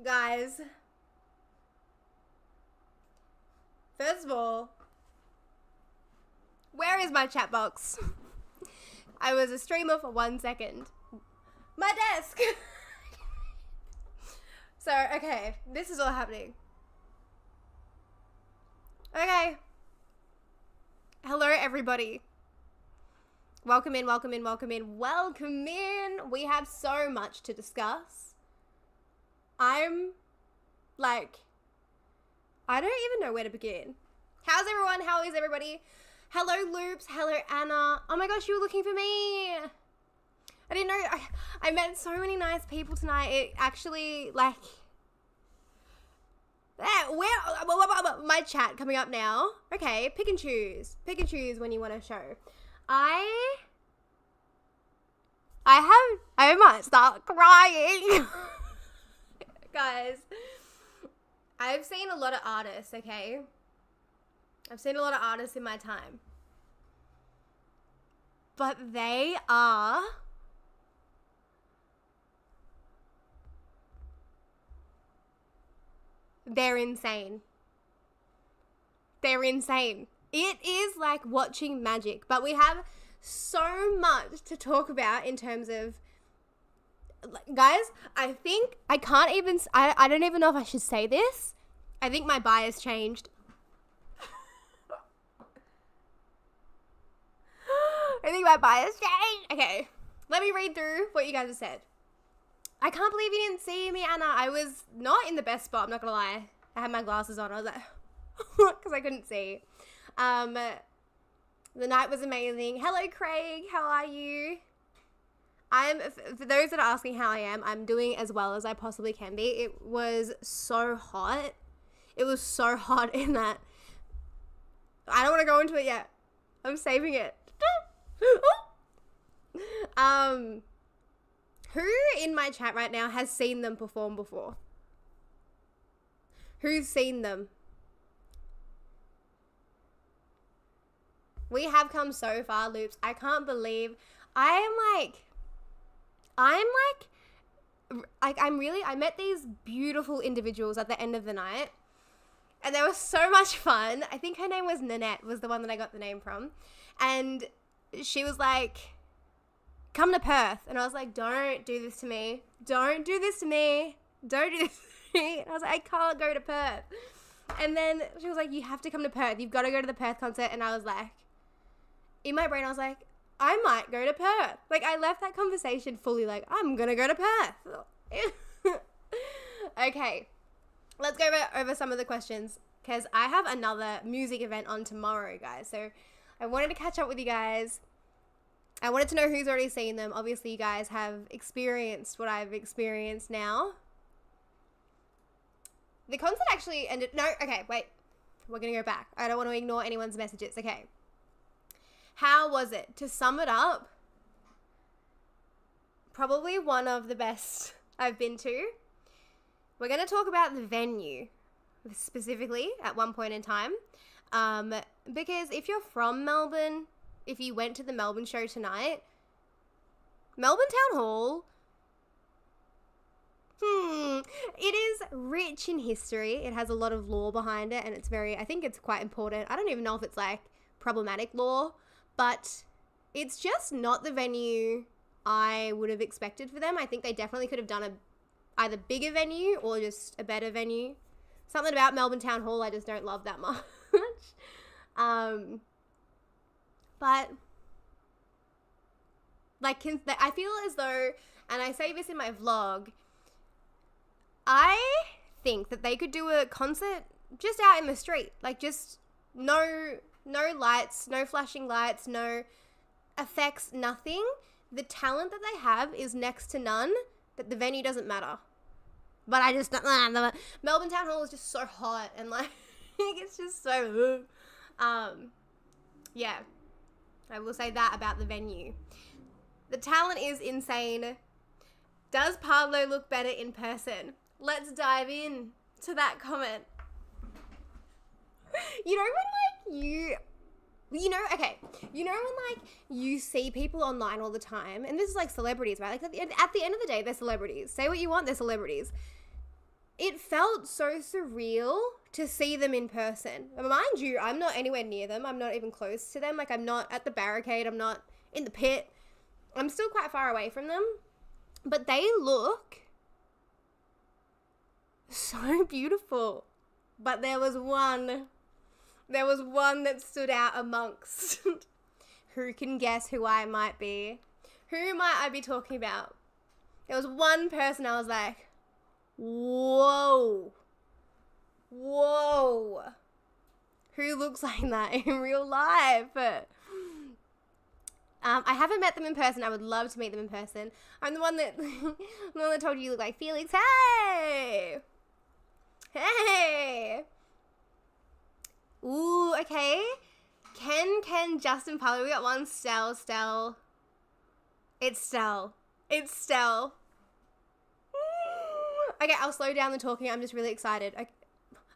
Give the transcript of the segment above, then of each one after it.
Guys, first of all, where is my chat box? I was a streamer for 1 second. My desk! So, okay, this is all happening. Okay. Hello, everybody. Welcome in, welcome in, welcome in, welcome in. We have so much to discuss. I'm, like, I don't even know where to begin. How's everyone? How is everybody? Hello, Loops. Hello, Anna. Oh my gosh, you were looking for me. I didn't know. I met so many nice people tonight. It actually, like, my chat coming up now. Okay, pick and choose. Pick and choose when you want to show. I might start crying. Guys, I've seen a lot of artists, okay? I've seen a lot of artists in my time. But they're insane. They're insane. It is like watching magic, but we have so much to talk about in terms of, guys, I think I don't even know if I should say this. I think my bias changed. I think my bias changed. Okay, let me read through what you guys have said. I can't believe you didn't see me, Anna. I was not in the best spot, I'm not gonna lie. I had my glasses on. I was like, because I couldn't see. The night was amazing. Hello, Craig. How are you? For those that are asking how I am, I'm doing as well as I possibly can be. It was so hot. It was so hot in that. I don't want to go into it yet. I'm saving it. Who in my chat right now has seen them perform before? Who's seen them? We have come so far, Loops. I can't believe I met these beautiful individuals at the end of the night, and they were so much fun. I think her name was Nanette, was the one that I got the name from. And she was like, come to Perth. And I was like, don't do this to me. Don't do this to me. Don't do this to me. And I was like, I can't go to Perth. And then she was like, you have to come to Perth. You've got to go to the Perth concert. And I was like, in my brain, I was like, I might go to Perth. Like, I left that conversation fully like, I'm going to go to Perth. Okay. Let's go over some of the questions, because I have another music event on tomorrow, guys. So I wanted to catch up with you guys. I wanted to know who's already seen them. Obviously, you guys have experienced what I've experienced now. The concert actually ended... No, okay, wait. We're going to go back. I don't want to ignore anyone's messages. Okay. How was it? To sum it up, probably one of the best I've been to. We're going to talk about the venue specifically at one point in time. Because if you're from Melbourne, if you went to the Melbourne show tonight, Melbourne Town Hall, it is rich in history. It has a lot of lore behind it, and it's I think it's quite important. I don't even know if it's like problematic lore, but it's just not the venue I would have expected for them. I think they definitely could have done a either bigger venue or just a better venue. Something about Melbourne Town Hall I just don't love that much. But like, I feel as though, and I say this in my vlog, I think that they could do a concert just out in the street. Like, just no lights, no flashing lights, no effects, nothing. The talent that they have is next to none, that the venue doesn't matter. But I just don't, Melbourne Town Hall is just so hot, and like, it's just so, yeah, I will say that about the venue. The talent is insane. Does Pablo look better in person? Let's dive in to that comment. You know when like okay, you know when like you see people online all the time, and this is like celebrities, right? Like at the end of the day, they're celebrities. Say what you want, they're celebrities. it felt so surreal to see them in person. Mind you, I'm not anywhere near them. I'm not even close to them. Like, I'm not at the barricade. I'm not in the pit. I'm still quite far away from them. But they look so beautiful. But there was one that stood out amongst. Who can guess who I might be? Who might I be talking about? There was one person I was like, whoa. Who looks like that in real life? I haven't met them in person. I would love to meet them in person. I'm the one that told you look like Felix. Hey. Ooh, okay. Ken, Justin, Paulo. We got one. Stell. It's Stell. Okay, I'll slow down the talking. I'm just really excited.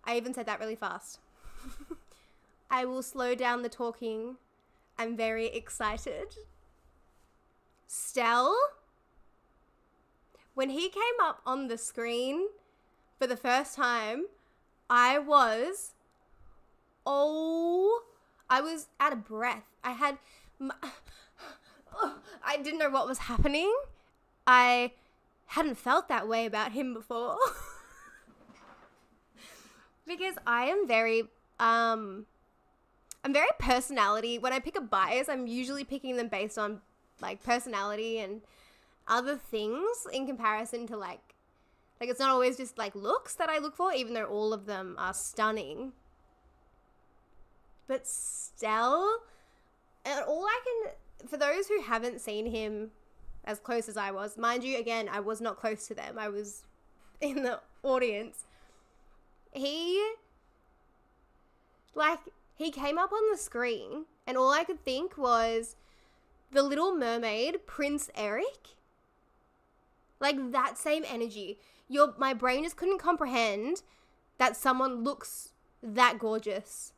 I even said that really fast. I will slow down the talking. I'm very excited. Stell, when he came up on the screen for the first time, I was out of breath. I didn't know what was happening. I hadn't felt that way about him before. Because I am very, I'm very personality. When I pick a bias, I'm usually picking them based on like personality and other things in comparison to like it's not always just like looks that I look for, even though all of them are stunning. But Stell, and for those who haven't seen him as close as I was, mind you, again, I was not close to them. I was in the audience. He came up on the screen and all I could think was the Little Mermaid, Prince Eric. Like that same energy. My brain just couldn't comprehend that someone looks that gorgeous.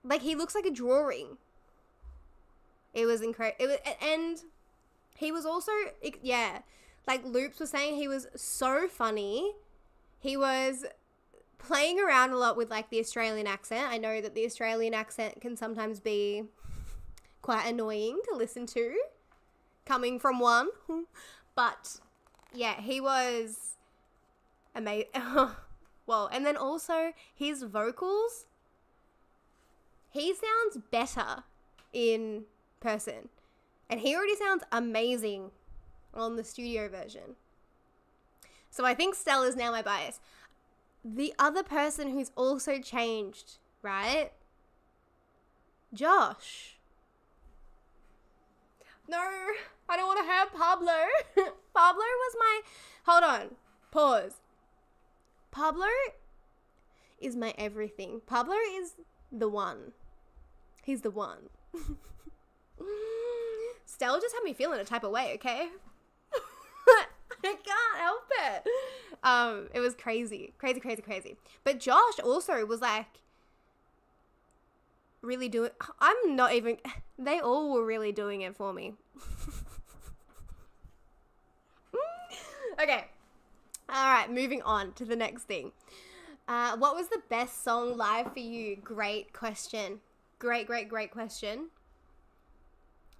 Like he looks like a drawing. It was incredible. And he was also, like Loops was saying, he was so funny. He was playing around a lot with like the Australian accent. I know that the Australian accent can sometimes be quite annoying to listen to, coming from one. But yeah, he was amazing. Well, and then also his vocals, he sounds better in person. And he already sounds amazing on the studio version. So I think Stell is now my bias. The other person who's also changed, right? Josh. No, I don't want to hurt Pablo. Pablo was hold on, pause. Pablo is my everything. Pablo is the one. He's the one. Stella just had me feeling a type of way, okay? I can't help it. It was crazy. But Josh also was like really they all were really doing it for me. Okay. All right, moving on to the next thing. What was the best song live for you? Great question. Great question.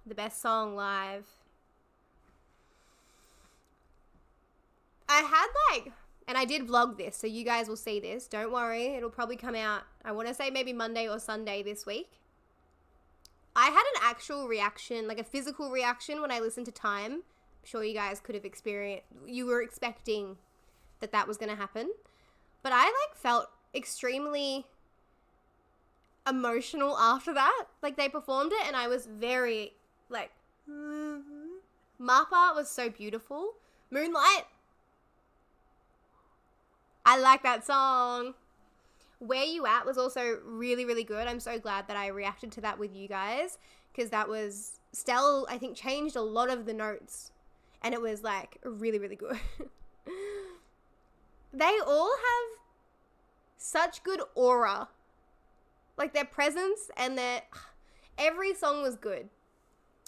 The best song live. I had and I did vlog this, so you guys will see this. Don't worry, it'll probably come out, I want to say maybe Monday or Sunday this week. I had an actual reaction, like a physical reaction when I listened to Time. I'm sure you guys could have experienced, you were expecting that was going to happen. But I felt extremely emotional after that. Like they performed it and I was very Mappa was so beautiful. Moonlight, I like that song. Where You At was also really, really good. I'm so glad that I reacted to that with you guys because that was, Stell, I think, changed a lot of the notes and it was really, really good. They all have such good aura. Like their presence and every song was good.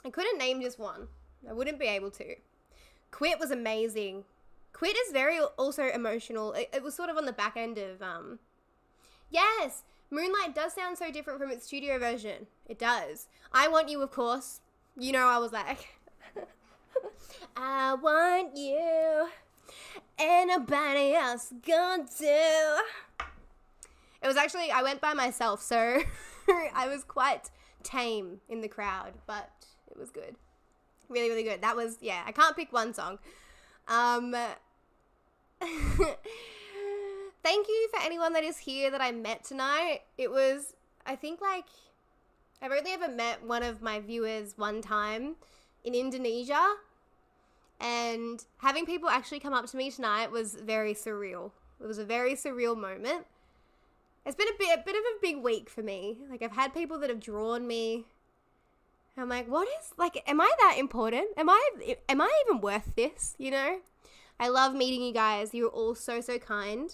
I couldn't name just one. I wouldn't be able to. Quit was amazing. Quit is very also emotional. It was sort of on the back end of, yes, Moonlight does sound so different from its studio version. It does. I Want You, of course. You know, I was like, I want you, ain't nobody else gonna do. It was actually, I went by myself, so I was quite tame in the crowd, but it was good. Really, really good. That was, yeah, I can't pick one song. Thank you for anyone that is here that I met tonight. It was, I think, like, I've only ever met one of my viewers one time in Indonesia, and having people actually come up to me tonight was very surreal. It was a very surreal moment. It's been a bit of a big week for me. Like, I've had people that have drawn me. I'm like, what is, like, am I that important? Am I even worth this, you know? I love meeting you guys. You're all so, so kind.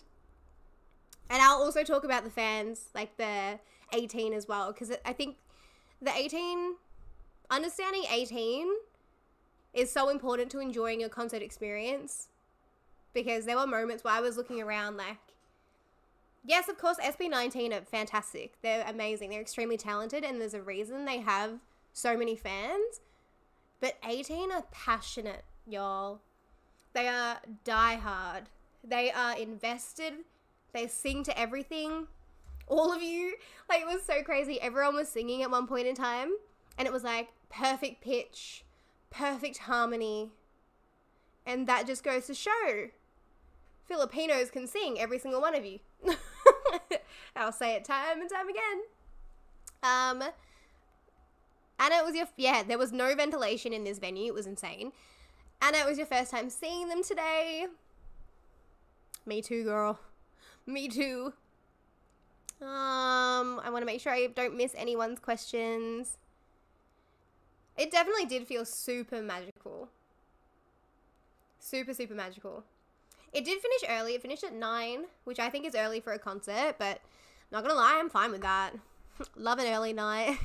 And I'll also talk about the fans, like the 18 as well, because I think the 18, understanding 18 is so important to enjoying your concert experience, because there were moments where I was looking around like, yes, of course, SB19 are fantastic. They're amazing. They're extremely talented, and there's a reason they have so many fans. But 18 are passionate, y'all. They are diehard. They are invested. They sing to everything. All of you. Like, it was so crazy. Everyone was singing at one point in time, and it was like perfect pitch, perfect harmony. And that just goes to show Filipinos can sing, every single one of you. I'll say it time and time again. Anna, it was there was no ventilation in this venue. It was insane. Anna, it was your first time seeing them today. Me too, girl. Me too. I want to make sure I don't miss anyone's questions. It definitely did feel super magical. Super, super magical. It did finish early. It finished at 9, which I think is early for a concert, but not gonna lie, I'm fine with that. Love an early night.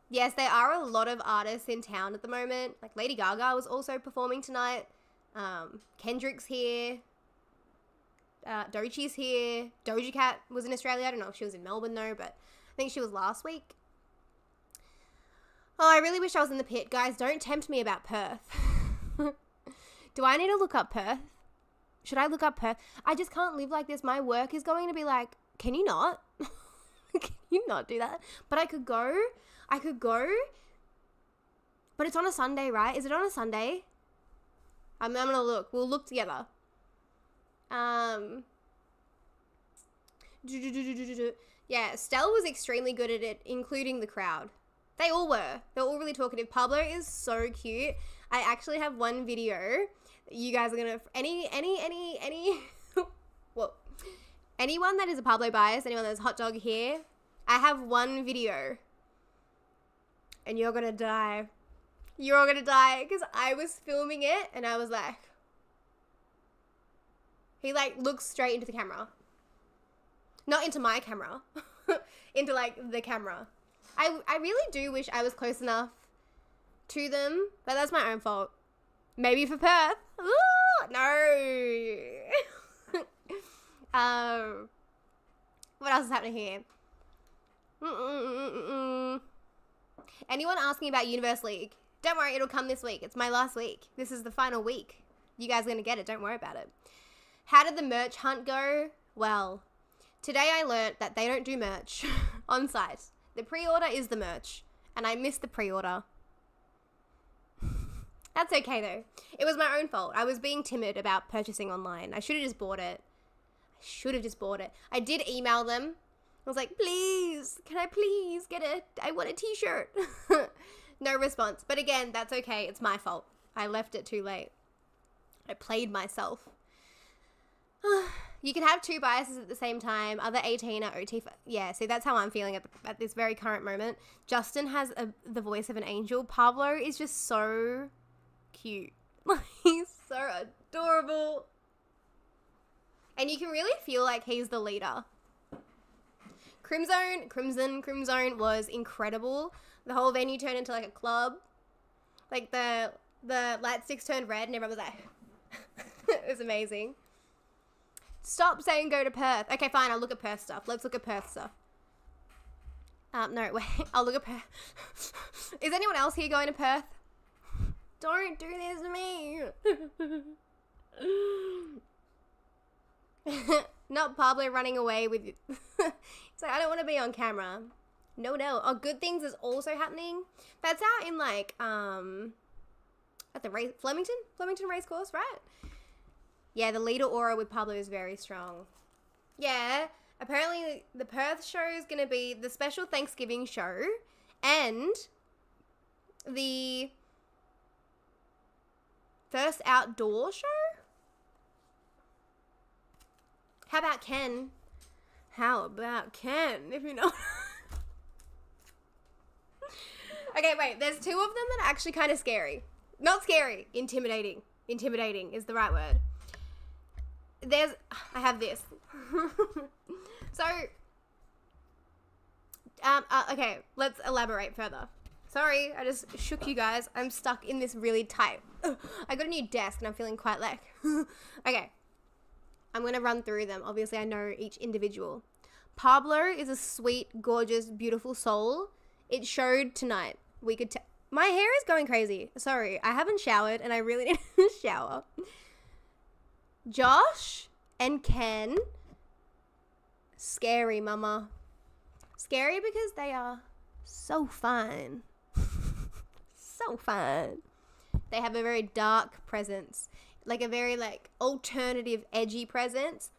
Yes, there are a lot of artists in town at the moment. Like Lady Gaga was also performing tonight. Kendrick's here. Doechie's here. Doja Cat was in Australia. I don't know if she was in Melbourne though, but I think she was last week. Oh, I really wish I was in the pit. Guys, don't tempt me about Perth. Do I need to look up Perth? Should I look up Perth? I just can't live like this. My work is going to be like, can you not? Can you not do that? But I could go. But it's on a Sunday, right? Is it on a Sunday? I'm going to look. We'll look together. Yeah, Stell was extremely good at it, including the crowd. They all were. They're all really talkative. Pablo is so cute. I actually have one video. You guys are gonna well, anyone that is a Pablo bias, anyone that's hot dog here, I have one video, and you're gonna die. You're all gonna die because I was filming it and I was like, he like looks straight into the camera, not into my camera, into like the camera. I really do wish I was close enough to them, but that's my own fault. Maybe for Perth. Ooh, no. What else is happening here? Anyone asking about Universe League? Don't worry, it'll come this week. It's my last week. This is the final week. You guys are going to get it. Don't worry about it. How did the merch hunt go? Well, today I learnt that they don't do merch on site. The pre-order is the merch, and I missed the pre-order. That's okay though. It was my own fault. I was being timid about purchasing online. I should have just bought it. I did email them. I was like, please, can I please get it? I want a t-shirt. No response. But again, that's okay. It's my fault. I left it too late. I played myself. You can have two biases at the same time. Other 18 are OT. Yeah, see, that's how I'm feeling at this very current moment. Justin has the voice of an angel. Pablo is just so cute. He's so adorable. And you can really feel like he's the leader. Crimson was incredible. The whole venue turned into like a club. Like the light sticks turned red and everyone was like It was amazing. Stop saying go to Perth. Okay, fine. I'll look at Perth stuff. Let's look at Perth stuff. No, wait. I'll look at Perth. Is anyone else here going to Perth? Don't do this to me. Not Pablo running away with you. He's like, I don't want to be on camera. No. Oh, Good Things is also happening. That's out in like, at the Flemington Racecourse, right? Yeah, the leader aura with Pablo is very strong. Yeah, apparently the Perth show is going to be the special Thanksgiving show and the first outdoor show. How about Ken? If you know. Okay, wait, there's two of them that are actually kind of scary. Not scary, intimidating. Intimidating is the right word. I have this. So, okay, let's elaborate further. Sorry, I just shook you guys. I'm stuck in this really tight. I got a new desk and I'm feeling quite like, okay. I'm going to run through them. Obviously, I know each individual. Pablo is a sweet, gorgeous, beautiful soul. It showed tonight. We could my hair is going crazy. Sorry, I haven't showered and I really need to shower. Josh and Ken, scary, mama. Scary because they are so fun. So fun. They have a very dark presence. Like a very like alternative, edgy presence.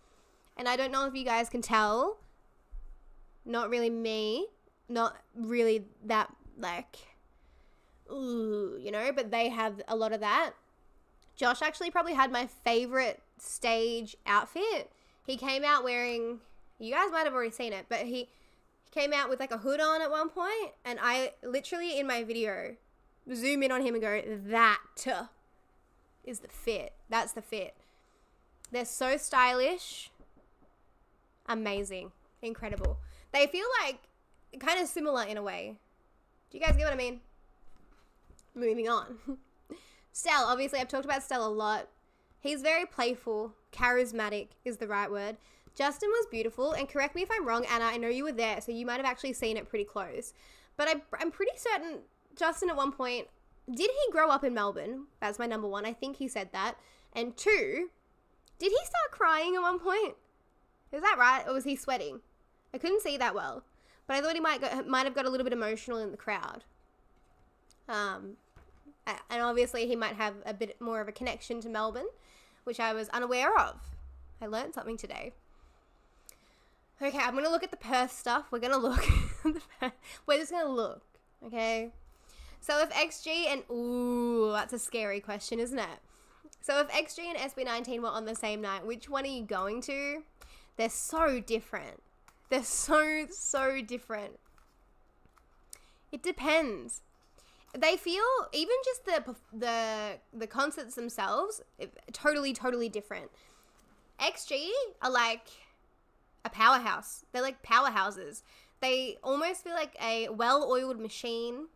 And I don't know if you guys can tell. Not really me. Not really that like, ooh, you know, but they have a lot of that. Josh actually probably had my favorite stage outfit. He came out wearing, you guys might have already seen it, but he came out with like a hood on at one point, and I literally in my video zoom in on him and go, that is the fit. That's the fit. They're so stylish. Amazing. Incredible. They feel like kind of similar in a way. Do you guys get what I mean? Moving on. Stell, obviously I've talked about Stell a lot. He's very playful, charismatic is the right word. Justin was beautiful, and correct me if I'm wrong, Anna, I know you were there, so you might have actually seen it pretty close. But I'm pretty certain Justin at one point, did he grow up in Melbourne? That's my number one. I think he said that. And two, did he start crying at one point? Is that right? Or was he sweating? I couldn't see that well. But I thought he might have got a little bit emotional in the crowd. And obviously he might have a bit more of a connection to Melbourne, which I was unaware of. I learned something today. Okay, I'm going to look at the Perth stuff. We're going to look. We're just going to look, okay? So if XG and... Ooh, that's a scary question, isn't it? So if XG and SB19 were on the same night, which one are you going to? They're so different. They're so different. It depends. They feel, even just the concerts themselves, totally different. XG are like a powerhouse. They're like powerhouses. They almost feel like a well-oiled machine.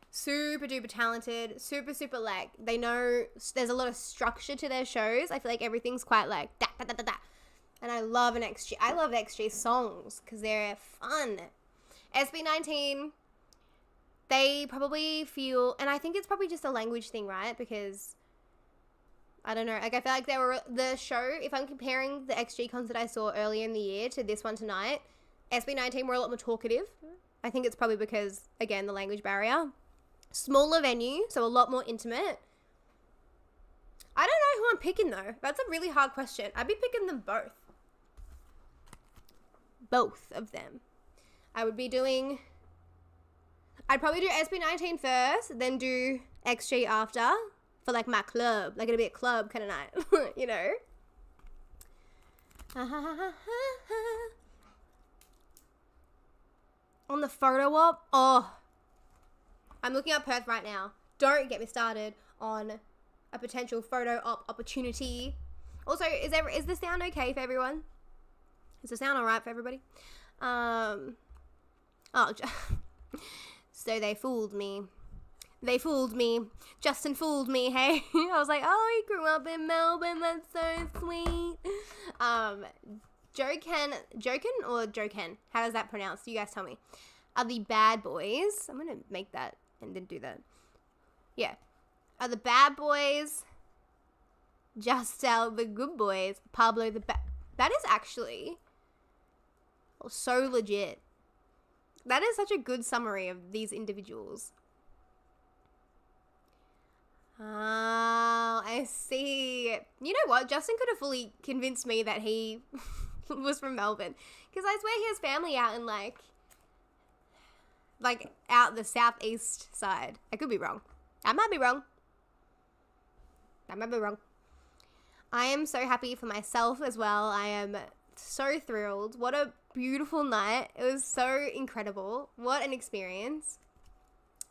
Super duper talented. Super like, they know there's a lot of structure to their shows. I feel like everything's quite like da da da da da. And I love an XG. I love XG songs because they're fun. SB19, they probably feel, and I think it's probably just a language thing, right? Because I don't know. Like, I feel like the show, if I'm comparing the XG concert I saw earlier in the year to this one tonight, SB19 were a lot more talkative. I think it's probably because, again, the language barrier. Smaller venue, so a lot more intimate. I don't know who I'm picking, though. That's a really hard question. I'd be picking them both. Both of them. I'd probably do SB19 first, then do XG after for like my club. Like it'll be a club kind of night, you know? On the photo op, I'm looking up Perth right now. Don't get me started on a potential photo op opportunity. Also, is the sound okay for everyone? Is the sound alright for everybody? So they fooled me. They fooled me. Justin fooled me, hey? I was like, oh, he grew up in Melbourne. That's so sweet. Joken or Joken? How is that pronounced? You guys tell me. Are the bad boys... I'm going to make that and then do that. Yeah. Are the bad boys... Justel the good boys? Pablo the bad... That is actually so legit. That is such a good summary of these individuals. Oh, I see. You know what? Justin could have fully convinced me that he was from Melbourne. Because I swear he has family out in like out the southeast side. I could be wrong. I might be wrong. I am so happy for myself as well. I am so thrilled. What a beautiful night. It was so incredible. What an experience.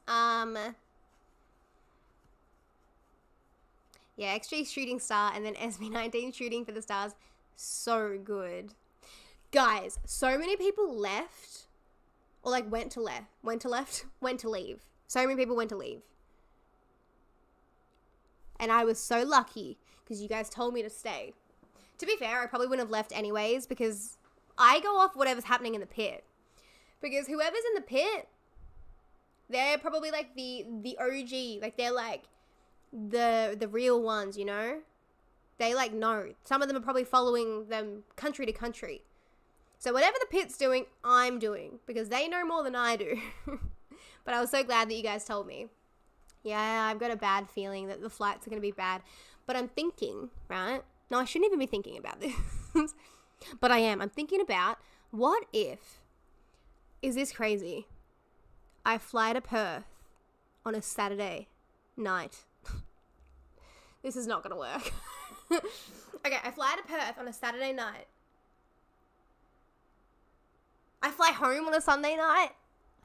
Yeah, XG shooting star and then SB19 shooting for the stars. So good. Guys, so many people left or like went to leave. So many people went to leave. And I was so lucky because you guys told me to stay. To be fair, I probably wouldn't have left anyways because I go off whatever's happening in the pit. Because whoever's in the pit, they're probably like the OG. Like they're like the real ones, you know? They like know. Some of them are probably following them country to country. So whatever the pit's doing, I'm doing. Because they know more than I do. But I was so glad that you guys told me. Yeah, I've got a bad feeling that the flights are going to be bad. But I'm thinking, right? No, I shouldn't even be thinking about this. But I am. I'm thinking about, what if, is this crazy? I fly to Perth on a Saturday night. This is not going to work. Okay, I fly to Perth on a Saturday night. I fly home on a Sunday night.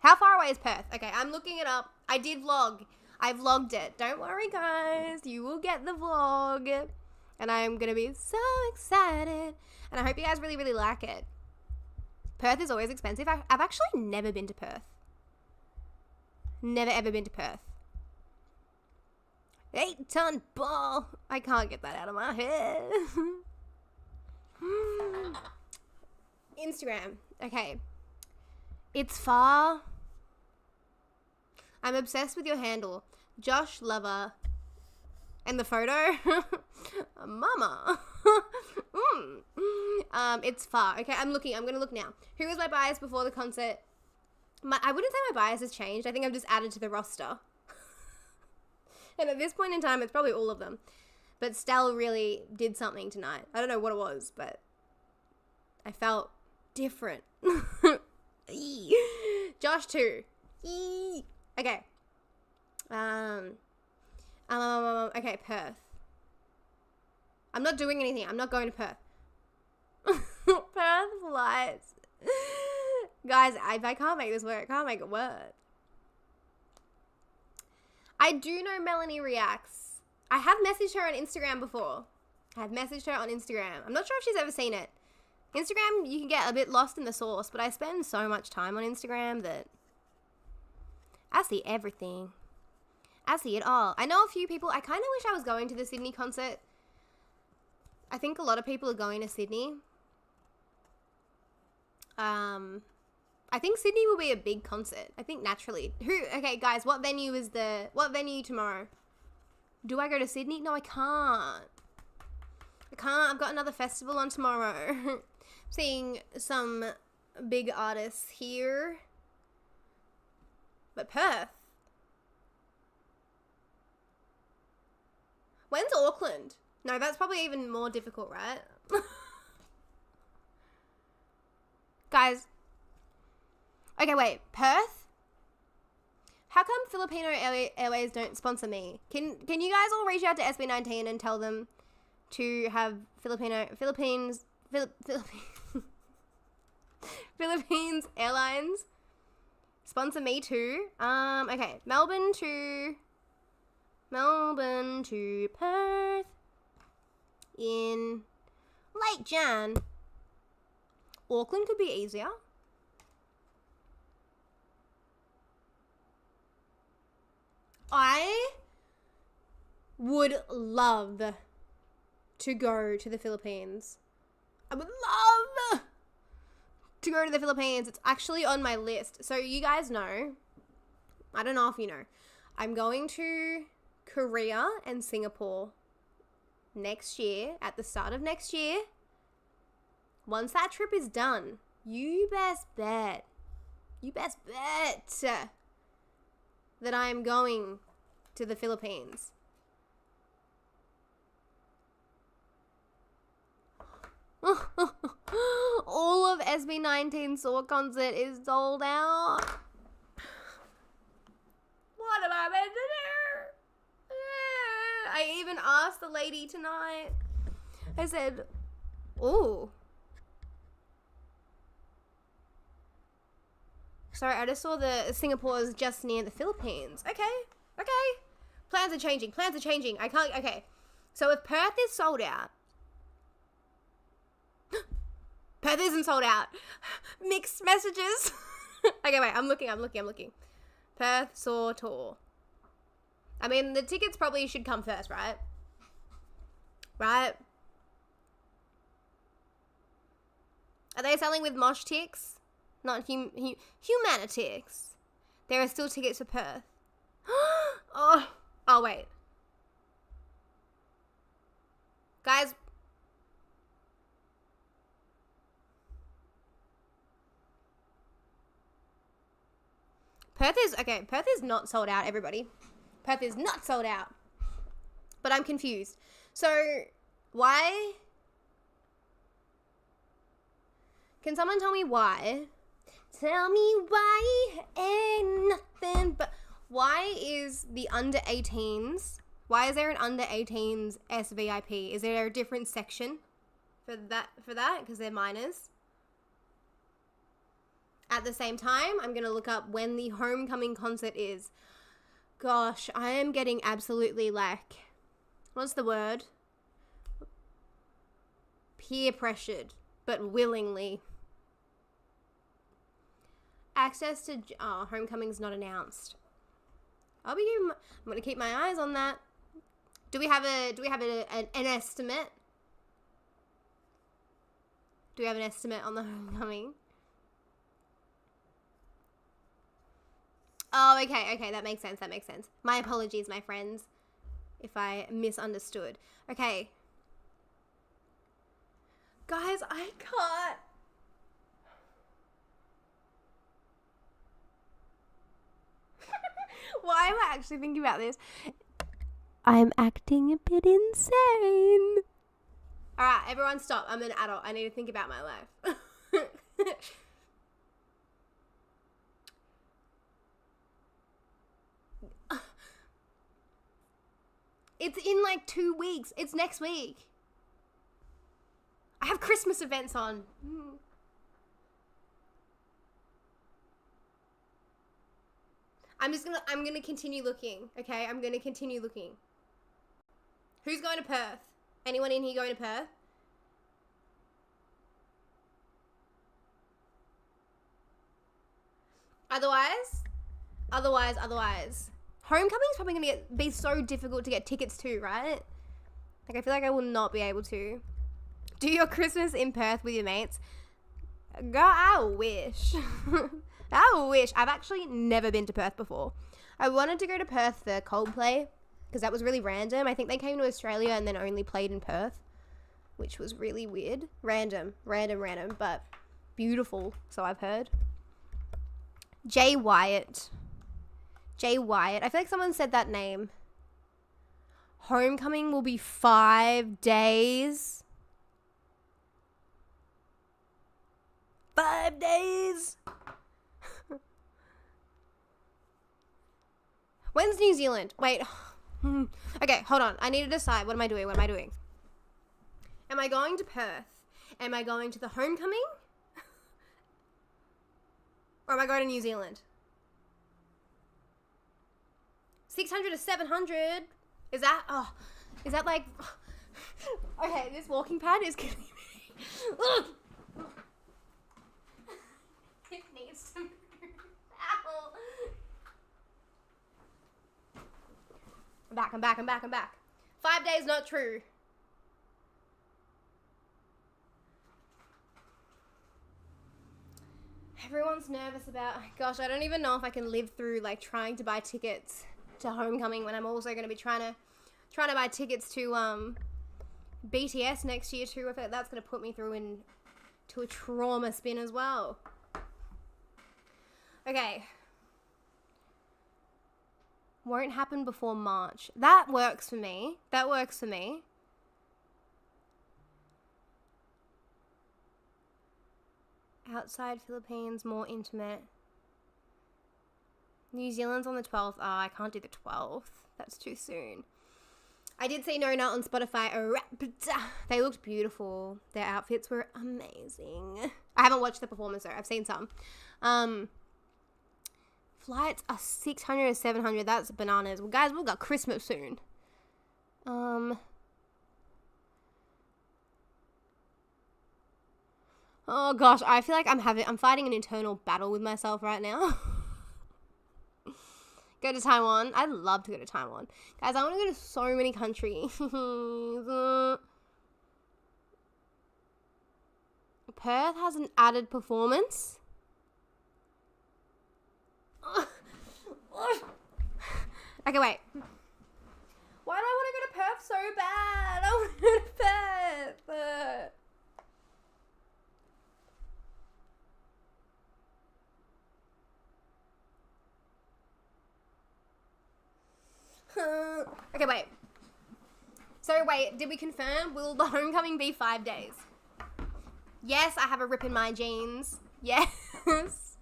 How far away is Perth? Okay, I'm looking it up. I did vlog. I vlogged it. Don't worry, guys. You will get the vlog. And I'm going to be so excited. And I hope you guys really, really like it. Perth is always expensive. I've actually never been to Perth. Never, ever been to Perth. 8-ton ball. I can't get that out of my head. Instagram. Okay. It's far. I'm obsessed with your handle. Josh Lover. And the photo. Mama. It's far. Okay, I'm looking. I'm going to look now. Who was my bias before the concert? I wouldn't say my bias has changed. I think I've just added to the roster. And at this point in time, it's probably all of them. But Stell really did something tonight. I don't know what it was, but I felt different. Josh too. Okay. Okay, Perth. I'm not doing anything. I'm not going to Perth. Perth flights. Guys, if I can't make this work, I can't make it work. I do know Melanie reacts. I have messaged her on Instagram before. I'm not sure if she's ever seen it. Instagram, you can get a bit lost in the sauce, but I spend so much time on Instagram that I see everything. I see it all. I know a few people. I kind of wish I was going to the Sydney concert. I think a lot of people are going to Sydney. I think Sydney will be a big concert. I think naturally. Okay, guys, what venue tomorrow? Do I go to Sydney? No, I can't. I've got another festival on tomorrow. Seeing some big artists here. But Perth. When's Auckland? No, that's probably even more difficult, right? Guys. Okay, wait. Perth? How come Filipino Airways don't sponsor me? Can you guys all reach out to SB19 and tell them to have Philippines Airlines sponsor me too? Okay. Melbourne to Perth in late Jan. Auckland could be easier. would love to go to the Philippines. I would love to go to the Philippines. It's actually on my list. So you guys know, I don't know if you know, I'm going to Korea and Singapore next year, at the start of next year. Once that trip is done, you best bet that I am going to the Philippines. All of SB19 Saw concert is sold out. What am I meant to do? I even asked the lady tonight. I said, ooh. Sorry, I just saw the Singapore is just near the Philippines. Okay. Plans are changing. I can't, okay. So if Perth is sold out, Perth isn't sold out. Mixed messages. Okay, wait, I'm looking. Perth Saw Tour. I mean, the tickets probably should come first, right? Right? Are they selling with Mosh Ticks? Not Humanitix. There are still tickets for Perth. Oh, wait. Guys. Perth is not sold out, everybody. Perth is not sold out. But I'm confused. So, why? Can someone tell me why? Tell me why ain't nothing but... Why is the under 18s... Why is there an under 18s SVIP? Is there a different section for that? Because they're minors. At the same time, I'm going to look up when the homecoming concert is. Gosh, I am getting absolutely like... What's the word? Peer pressured, but willingly. Access to... Oh, homecoming's not announced. I'm going to keep my eyes on that. Do we have an estimate? Do we have an estimate on the homecoming? Oh, okay, that makes sense. My apologies, my friends, if I misunderstood. Okay. Guys, I can't. Why am I actually thinking about this? I'm acting a bit insane. All right, everyone stop. I'm an adult. I need to think about my life. It's in like 2 weeks. It's next week. I have Christmas events on. I'm gonna continue looking, okay? I'm gonna continue looking. Who's going to Perth? Anyone in here going to Perth? Otherwise. Homecoming's probably gonna be so difficult to get tickets to, right? Like, I feel like I will not be able to. Do your Christmas in Perth with your mates? Girl, I wish. I wish. I've actually never been to Perth before. I wanted to go to Perth for Coldplay, because that was really random. I think they came to Australia and then only played in Perth, which was really weird. Random, but beautiful, so I've heard. Jay Wyatt. I feel like someone said that name. Homecoming will be 5 days. 5 days. When's New Zealand? Wait. Okay, hold on. I need to decide. What am I doing? Am I going to Perth? Am I going to the homecoming? Or am I going to New Zealand? 600 to 700. Is that like... Okay, this walking pad is killing me. It needs to move. Ow. I'm back. 5 days, not true. Everyone's nervous about, gosh, I don't even know if I can live through like trying to buy tickets to homecoming when I'm also going to be trying to buy tickets to BTS next year too. If that's going to put me through to a trauma spin as well. Okay. Won't happen before March. That works for me. That works for me. Outside Philippines, more intimate. New Zealand's on the 12th. Oh, I can't do the 12th. That's too soon. I did see No Nut on Spotify. They looked beautiful. Their outfits were amazing. I haven't watched the performance though. I've seen some. Flights are 600 or 700. That's bananas. Well, guys, we've got Christmas soon. Oh gosh, I feel like I'm fighting an internal battle with myself right now. Go to Taiwan. I'd love to go to Taiwan. Guys, I want to go to so many countries. Perth has an added performance. Okay, wait. Why do I want to go to Perth so bad? I want to go to Perth. Okay, wait. So, wait, did we confirm? Will the homecoming be 5 days? Yes, I have a rip in my jeans. Yes.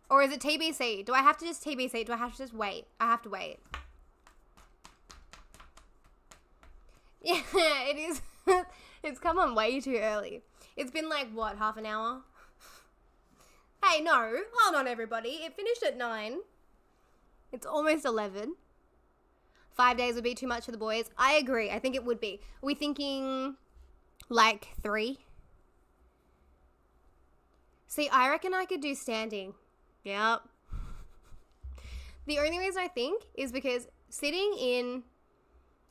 Or is it TBC? Do I have to just TBC? Do I have to just wait? I have to wait. Yeah, it is. It's come on way too early. It's been like, what, half an hour? Hey, no. Hold on, everybody. It finished at 9. It's almost 11. 5 days would be too much for the boys. I agree. I think it would be. Are we thinking like 3? See, I reckon I could do standing. Yep. The only reason I think is because sitting in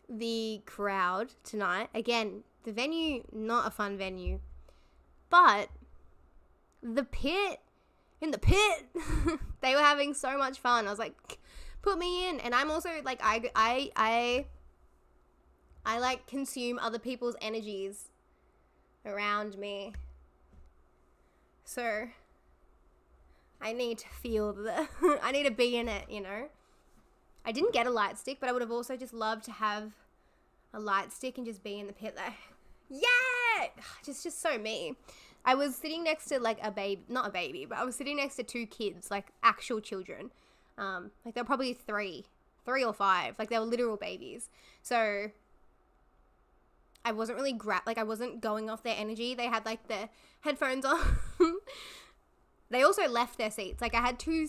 the crowd tonight, again, the venue, not a fun venue, but the pit, in the pit, they were having so much fun. I was like, put me in. And I'm also like, I like consume other people's energies around me. So I need to feel I need to be in it, you know. I didn't get a light stick, but I would have also just loved to have a light stick and just be in the pit there. Yeah! Just so me. I was sitting next to like a baby, not a baby, but I was sitting next to 2 kids, like actual children. Like they were probably 3 or 5, like they were literal babies. So I wasn't really I wasn't going off their energy. They had like the headphones on. They also left their seats. Like I had two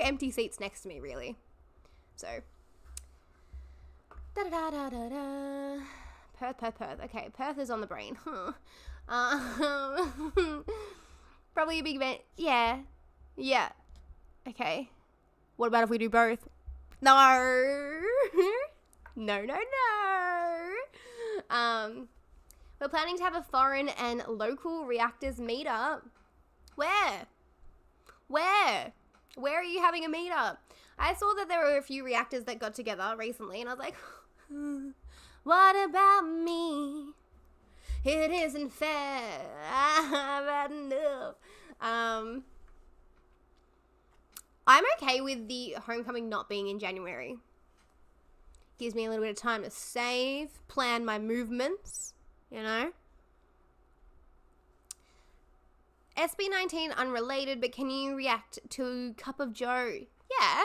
empty seats next to me, really. So Perth. Okay, Perth is on the brain. Probably a big event. Yeah. Okay. What about if we do both? No. No. We're planning to have a foreign and local reactors meetup. Where are you having a meetup? I saw that there were a few reactors that got together recently, and I was like, what about me? It isn't fair. I've had enough. I'm okay with the homecoming not being in January. Gives me a little bit of time to save, plan my movements, you know. SB19 unrelated, but can you react to Cup of Joe? Yeah.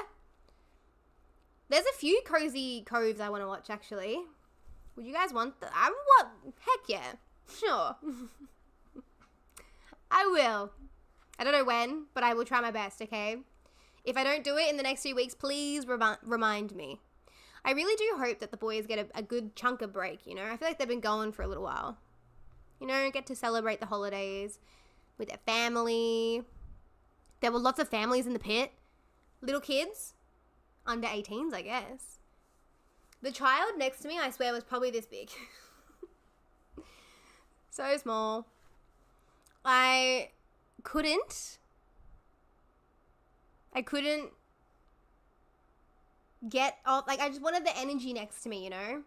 There's a few cozy coves I want to watch, actually. Would you guys want that? Heck yeah. Sure. I will. I don't know when, but I will try my best, okay? If I don't do it in the next few weeks, please remind me. I really do hope that the boys get a good chunk of break, you know? I feel like they've been going for a little while. You know, get to celebrate the holidays with their family. There were lots of families in the pit. Little kids. under 18s, I guess. The child next to me, I swear, was probably this big. So small. I couldn't get off. Like, I just wanted the energy next to me, you know?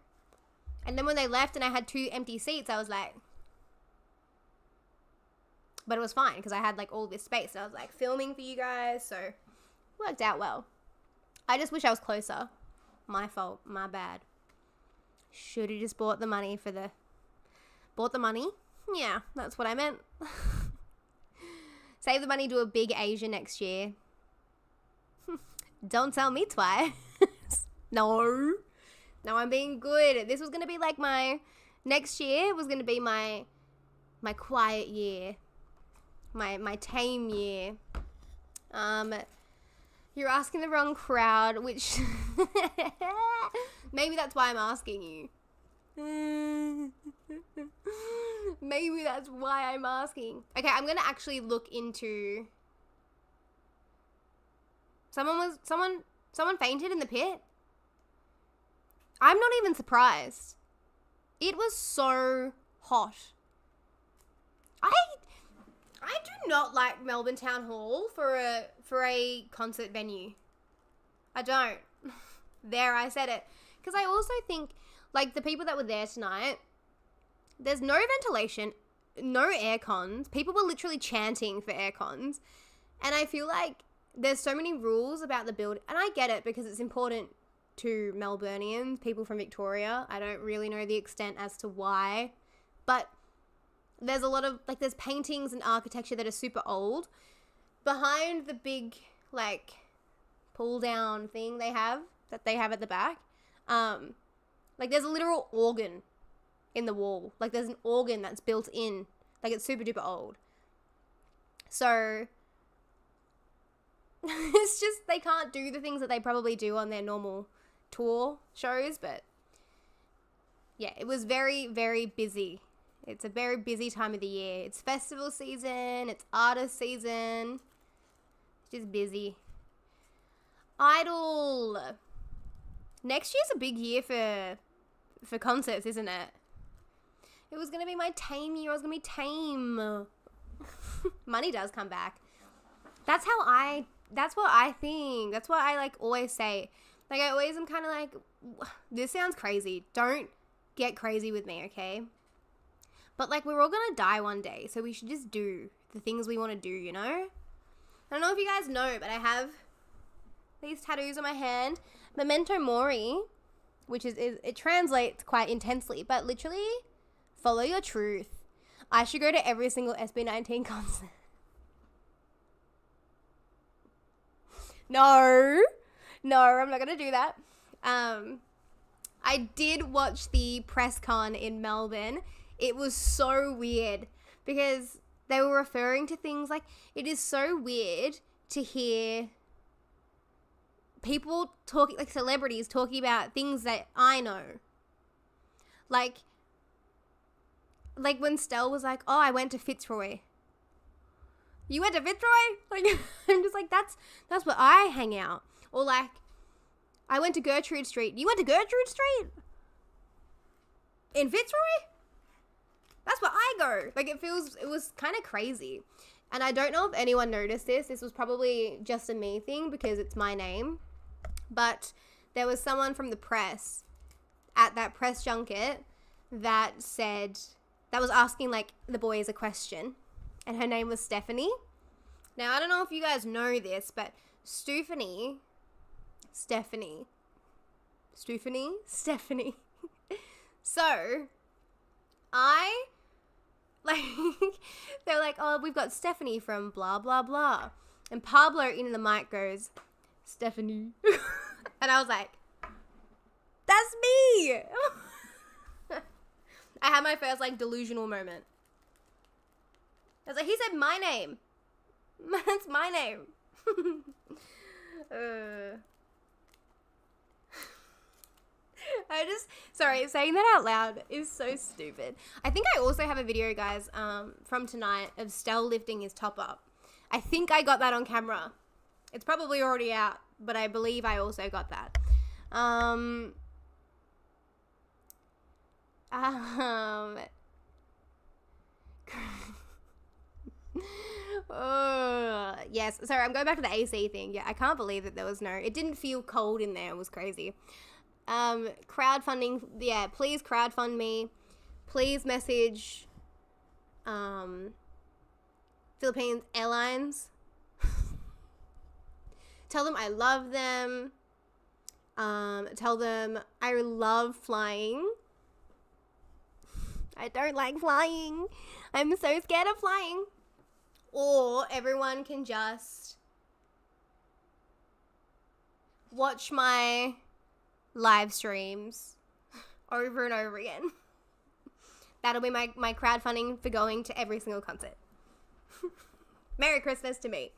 And then when they left and I had 2 empty seats, I was like, but it was fine because I had like all this space. And I was like filming for you guys, so it worked out well. I just wish I was closer. My fault, my bad. Should have just bought the money. Yeah, that's what I meant. Save the money, do a big Asia next year. Don't tell me twice. No, I'm being good. This was going to be like next year was going to be my quiet year. My tame year. You're asking the wrong crowd, which maybe that's why I'm asking you. Maybe that's why I'm asking. Okay, I'm gonna actually look into. Someone fainted in the pit. I'm not even surprised. It was so hot. I do not like Melbourne Town Hall for a concert venue. I don't. There, I said it. Because I also think, like, the people that were there tonight, there's no ventilation, no air cons. People were literally chanting for air cons. And I feel like there's so many rules about the building. And I get it because it's important to Melburnians, people from Victoria. I don't really know the extent as to why. But there's a lot of, like, there's paintings and architecture that are super old. Behind the big, like, pull-down thing they have at the back, like, there's a literal organ in the wall. Like, there's an organ that's built in. Like, it's super duper old. So, it's just, they can't do the things that they probably do on their normal tour shows, but yeah, it was very, very busy. It's a very busy time of the year. It's festival season. It's artist season. It's just busy. Idol. Next year's a big year for concerts, isn't it? It was going to be my tame year. I was going to be tame. Money does come back. That's what I think. That's what I, like, always say. Like, I always am kind of like, this sounds crazy. Don't get crazy with me, okay? But, like, we're all going to die one day, so we should just do the things we want to do, you know? I don't know if you guys know, but I have these tattoos on my hand. Memento Mori, which is it translates quite intensely, but literally, follow your truth. I should go to every single SB19 concert. No, I'm not going to do that. I did watch the press con in Melbourne. It was so weird because they were referring to things like, it is so weird to hear people talking, like celebrities talking about things that I know. Like when Stell was like, oh, I went to Fitzroy. You went to Fitzroy? Like, I'm just like, that's where I hang out. Or like, I went to Gertrude Street. You went to Gertrude Street? In Fitzroy? That's where I go. Like, it was kind of crazy. And I don't know if anyone noticed this. This was probably just a me thing because it's my name. But there was someone from the press at that press junket that was asking, like, the boys a question. And her name was Stephanie. Now, I don't know if you guys know this, but Stephanie. So, they're like, oh, we've got Stephanie from blah, blah, blah. And Pablo in the mic goes, Stephanie. And I was like, that's me. I had my first, like, delusional moment. I was like, he said my name. That's my name. Sorry, saying that out loud is so stupid. I think I also have a video, guys, from tonight of Stell lifting his top up. I think I got that on camera. It's probably already out, but I believe I also got that. Yes. Sorry, I'm going back to the AC thing. Yeah, I can't believe that there was no. It didn't feel cold in there. It was crazy. Crowdfunding. Yeah, please crowdfund me. Please message Philippines Airlines. Tell them I love them. Tell them I love flying. I don't like flying. I'm so scared of flying. Or everyone can just watch my live streams over and over again. That'll be my crowdfunding for going to every single concert. Merry Christmas to me.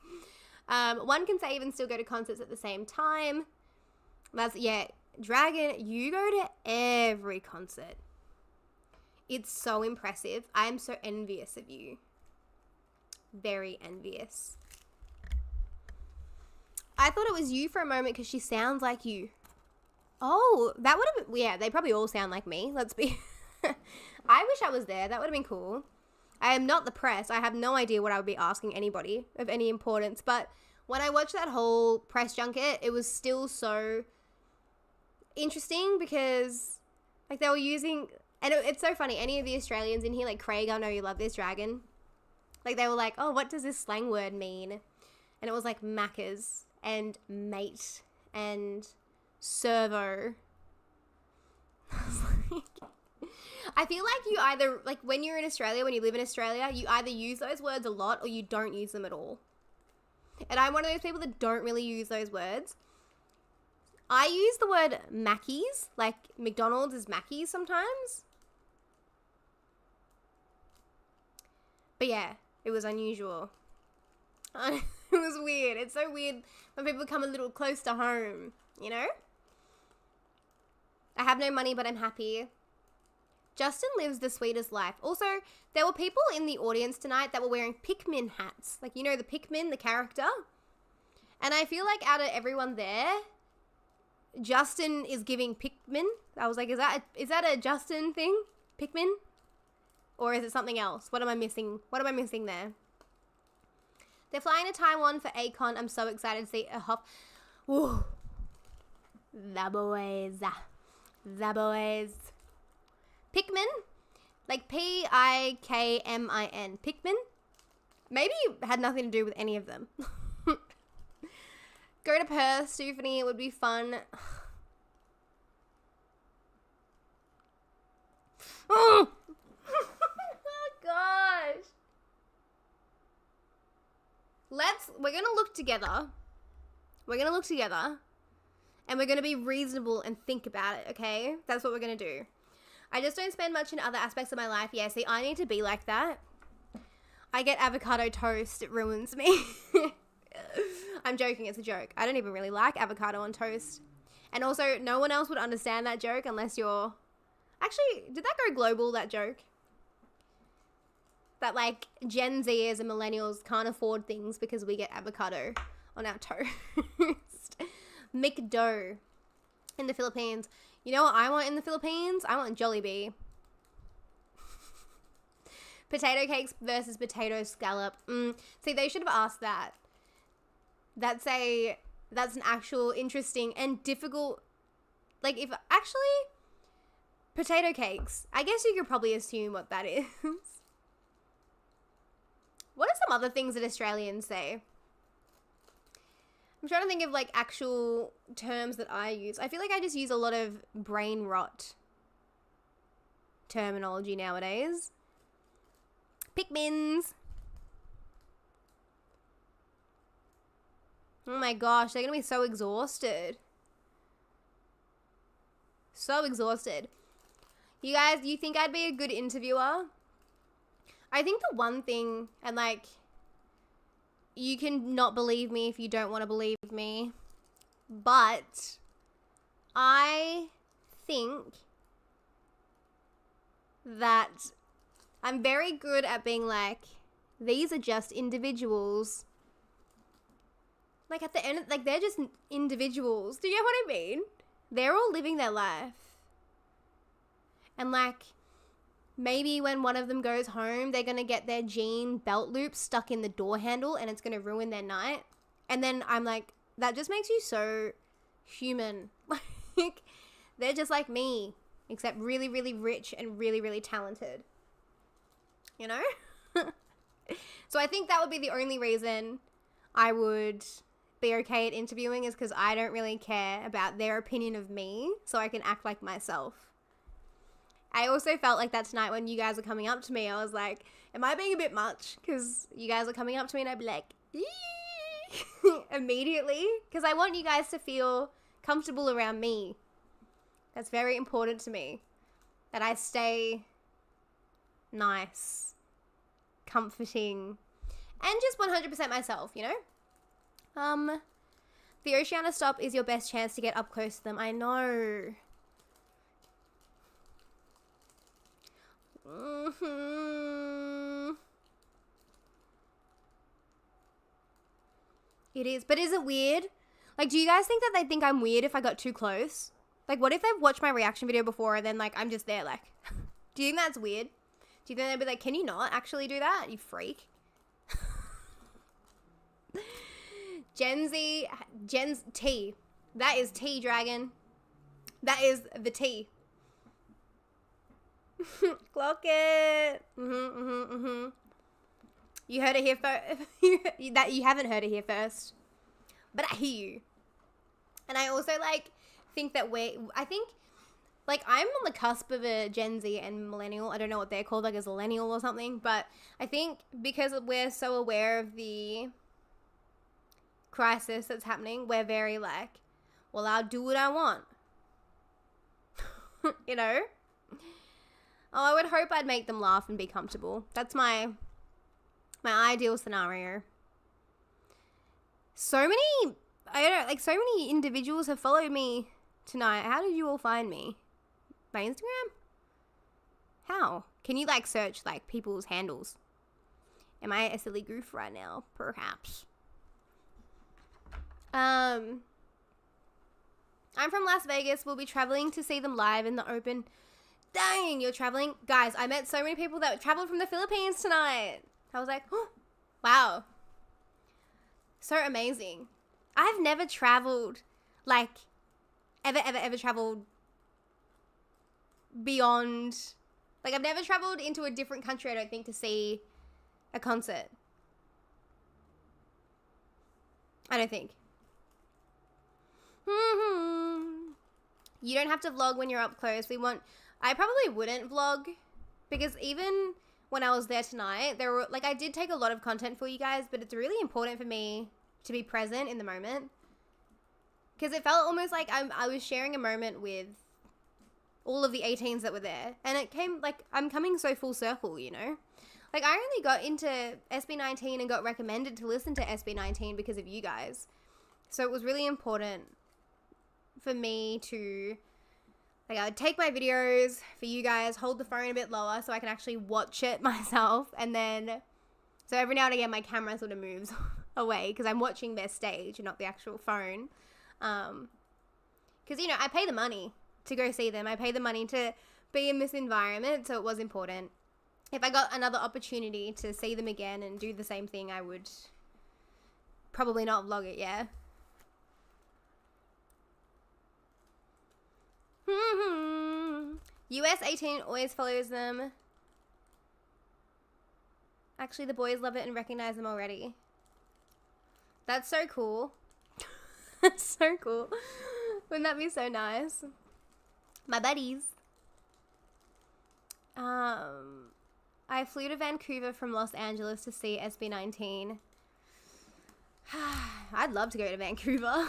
One can save and still go to concerts at the same time. That's, yeah, Dragon, you go to every concert. It's so impressive. I am so envious of you. Very envious. I thought it was you for a moment because she sounds like you. Oh, that would have been, yeah, they probably all sound like me. Let's be, I wish I was there. That would have been cool. I am not the press. I have no idea what I would be asking anybody of any importance. But when I watched that whole press junket, it was still so interesting because, like, they were using, and it's so funny, any of the Australians in here, like Craig, I know you love this, Dragon, like, they were like, oh, what does this slang word mean? And it was like Maccas and mate and servo. I feel like you either, like, when you're in Australia, when you live in Australia, you either use those words a lot or you don't use them at all. And I'm one of those people that don't really use those words. I use the word Mackies, like McDonald's is Mackies sometimes. But yeah, it was unusual. It was weird. It's so weird when people come a little close to home, you know? I have no money, but I'm happy. Justin lives the sweetest life. Also, there were people in the audience tonight that were wearing Pikmin hats. Like, you know, the Pikmin, the character. And I feel like out of everyone there, Justin is giving Pikmin. I was like, is that a Justin thing? Pikmin? Or is it something else? What am I missing? What am I missing there? They're flying to Taiwan for Acon. I'm so excited to see a hop. Woo. The boys. The boys. Pikmin? Like Pikmin. Pikmin? Maybe it had nothing to do with any of them. Go to Perth, Stephanie. It would be fun. Oh! Oh, gosh. We're going to look together. We're going to look together. And we're going to be reasonable and think about it, okay? That's what we're going to do. I just don't spend much in other aspects of my life. Yeah, see, I need to be like that. I get avocado toast. It ruins me. I'm joking. It's a joke. I don't even really like avocado on toast. And also, no one else would understand that joke unless you're... Actually, did that go global, that joke? That, like, Gen Zers and millennials can't afford things because we get avocado on our toast. McDo in the Philippines. You know what I want in the Philippines? I want Jollibee. Potato cakes versus potato scallop. See, they should have asked that. That's an actual interesting and difficult, like, if actually potato cakes, I guess you could probably assume what that is. What are some other things that Australians say? I'm trying to think of, like, actual terms that I use. I feel like I just use a lot of brain rot terminology nowadays. Pikmins. Oh my gosh, they're going to be so exhausted. So exhausted. You guys, you think I'd be a good interviewer? I think the one thing, and, like, you can not believe me if you don't want to believe me, but I think that I'm very good at being like, these are just individuals. like at the end, like they're just individuals. Do you know what I mean? They're all living their life. And like, maybe when one of them goes home, they're going to get their jean belt loop stuck in the door handle and it's going to ruin their night. And then I'm like, that just makes you so human. Like, they're just like me, except really, really rich and really, really talented. You know? So I think that would be the only reason I would be okay at interviewing, is because I don't really care about their opinion of me, so I can act like myself. I also felt like that tonight when you guys were coming up to me. I was like, am I being a bit much? Because you guys are coming up to me and I'd be like, immediately. Because I want you guys to feel comfortable around me. That's very important to me. That I stay nice, comforting, and just 100% myself, you know? The Oceania stop is your best chance to get up close to them. I know. It is, but is it weird? Like, do you guys think that they think I'm weird if I got too close? Like, what if they've watched my reaction video before and then, like, I'm just there, like, do you think that's weird? Do you think they'd be like, can you not actually do that, you freak? Gen T. That is T, Dragon. That is the T. Clock it. You heard it here first. You haven't heard it here first. But I hear you. And I also, like, think that I think, like, I'm on the cusp of a Gen Z and millennial. I don't know what they're called, like a zillennial or something. But I think because we're so aware of the crisis that's happening, we're very like, well, I'll do what I want. You know? Oh, I would hope I'd make them laugh and be comfortable. That's my ideal scenario. So many, I don't know, like so many individuals have followed me tonight. How did you all find me? My Instagram? How? Can you like search like people's handles? Am I a silly goof right now? Perhaps. I'm from Las Vegas. We'll be traveling to see them live in the open. Dang, you're traveling? Guys, I met so many people that traveled from the Philippines tonight. I was like, oh, wow. So amazing. I've never traveled, like, ever traveled beyond, like, I've never traveled into a different country, I don't think, to see a concert. I don't think. You don't have to vlog when you're up close. I probably wouldn't vlog, because even when I was there tonight, there were, like, I did take a lot of content for you guys, but it's really important for me to be present in the moment, because it felt almost like I was sharing a moment with all of the 18s that were there, and it came, like, I'm coming so full circle, you know? Like, I only got into SB19 and got recommended to listen to SB19 because of you guys, so it was really important for me to, like, I would take my videos for you guys, hold the phone a bit lower so I can actually watch it myself, and then, so every now and again my camera sort of moves away because I'm watching their stage and not the actual phone. Because, you know, I pay the money to go see them. I pay the money to be in this environment, so it was important. If I got another opportunity to see them again and do the same thing, I would probably not vlog it, yeah. US 18 always follows them. Actually, the boys love it and recognize them already. That's so cool. That's so cool. Wouldn't that be so nice? My buddies. I flew to Vancouver from Los Angeles to see SB19. I'd love to go to Vancouver.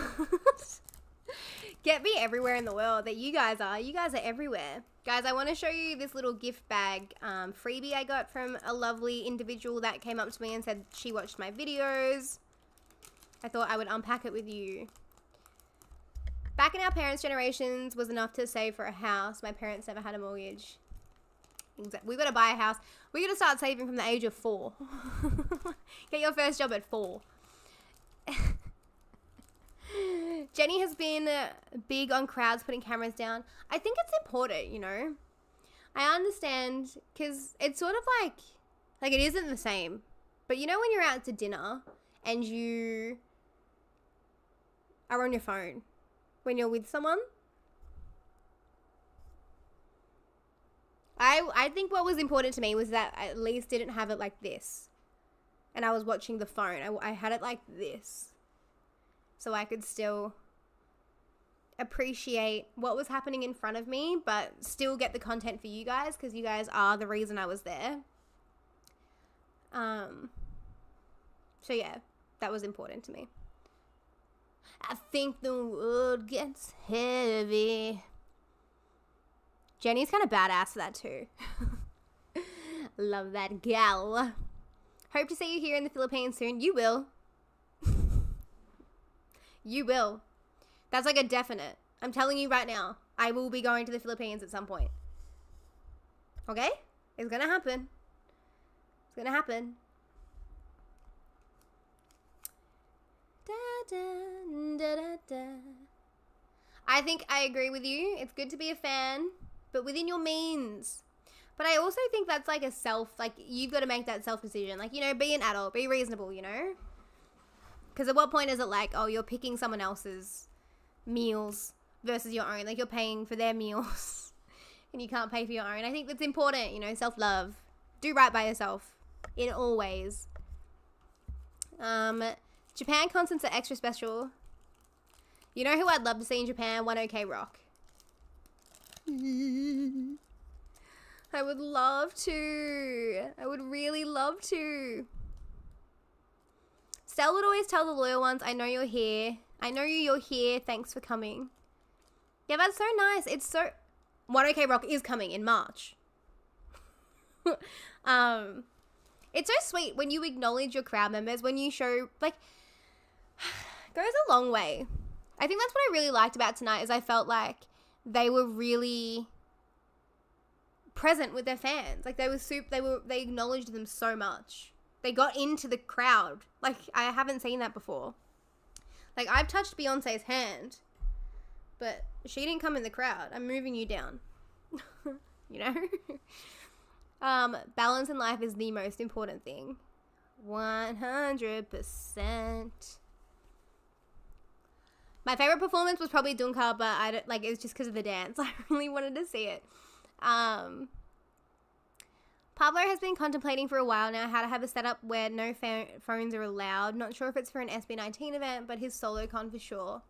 Get me everywhere in the world that you guys are. You guys are everywhere. Guys, I want to show you this little gift bag freebie I got from a lovely individual that came up to me and said she watched my videos. I thought I would unpack it with you. Back in our parents' generations was enough to save for a house. My parents never had a mortgage. We've got to buy a house. We're going to start saving from the age of 4. Get your first job at 4. Jenny has been big on crowds putting cameras down. I think it's important, you know. I understand because it's sort of like it isn't the same. But you know when you're out to dinner and you are on your phone when you're with someone? I think what was important to me was that I at least didn't have it like this. And I was watching the phone. I had it like this. So I could still appreciate what was happening in front of me, but still get the content for you guys because you guys are the reason I was there. So yeah, that was important to me. I think the world gets heavy. Jenny's kind of badass for that too. Love that gal. Hope to see you here in the Philippines soon. You will. You will. That's like a definite. I'm telling you right now. I will be going to the Philippines at some point. Okay? It's gonna happen. It's gonna happen. Da, da, da, da, da. I think I agree with you. It's good to be a fan, but within your means. But I also think that's like you've got to make that self decision. Like, you know, be an adult, be reasonable, you know? Because at what point is it like, oh, you're picking someone else's meals versus your own? Like, you're paying for their meals and you can't pay for your own. I think that's important, you know, self-love. Do right by yourself in all ways. Japan concerts are extra special. You know who I'd love to see in Japan? 1OK Rock. I would love to. I would really love to. Stell would always tell the loyal ones, I know you're here. I know you're here. Thanks for coming. Yeah, that's so nice. It's so... 1OK Rock is coming in March. It's so sweet when you acknowledge your crowd members, when you show, like, goes a long way. I think that's what I really liked about tonight is I felt like they were really present with their fans. Like, they acknowledged them so much. They got into the crowd. Like, I haven't seen that before. Like, I've touched Beyonce's hand, but she didn't come in the crowd. I'm moving you down. You know? Balance in life is the most important thing. 100%. My favorite performance was probably Dunka, but it was just because of the dance. I really wanted to see it. Pablo has been contemplating for a while now how to have a setup where no phones are allowed. Not sure if it's for an SB19 event, but his solo con for sure.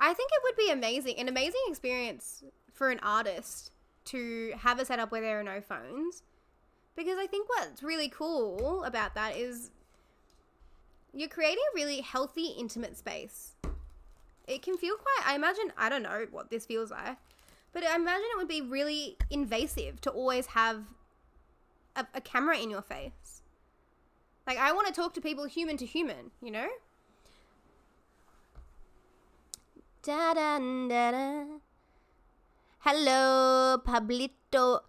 I think it would be an amazing experience for an artist to have a setup where there are no phones. Because I think what's really cool about that is you're creating a really healthy, intimate space. It can feel quite, I don't know what this feels like, but I imagine it would be really invasive to always have a camera in your face. Like, I want to talk to people human to human, you know? Da-da-da-da. Hello, Pablito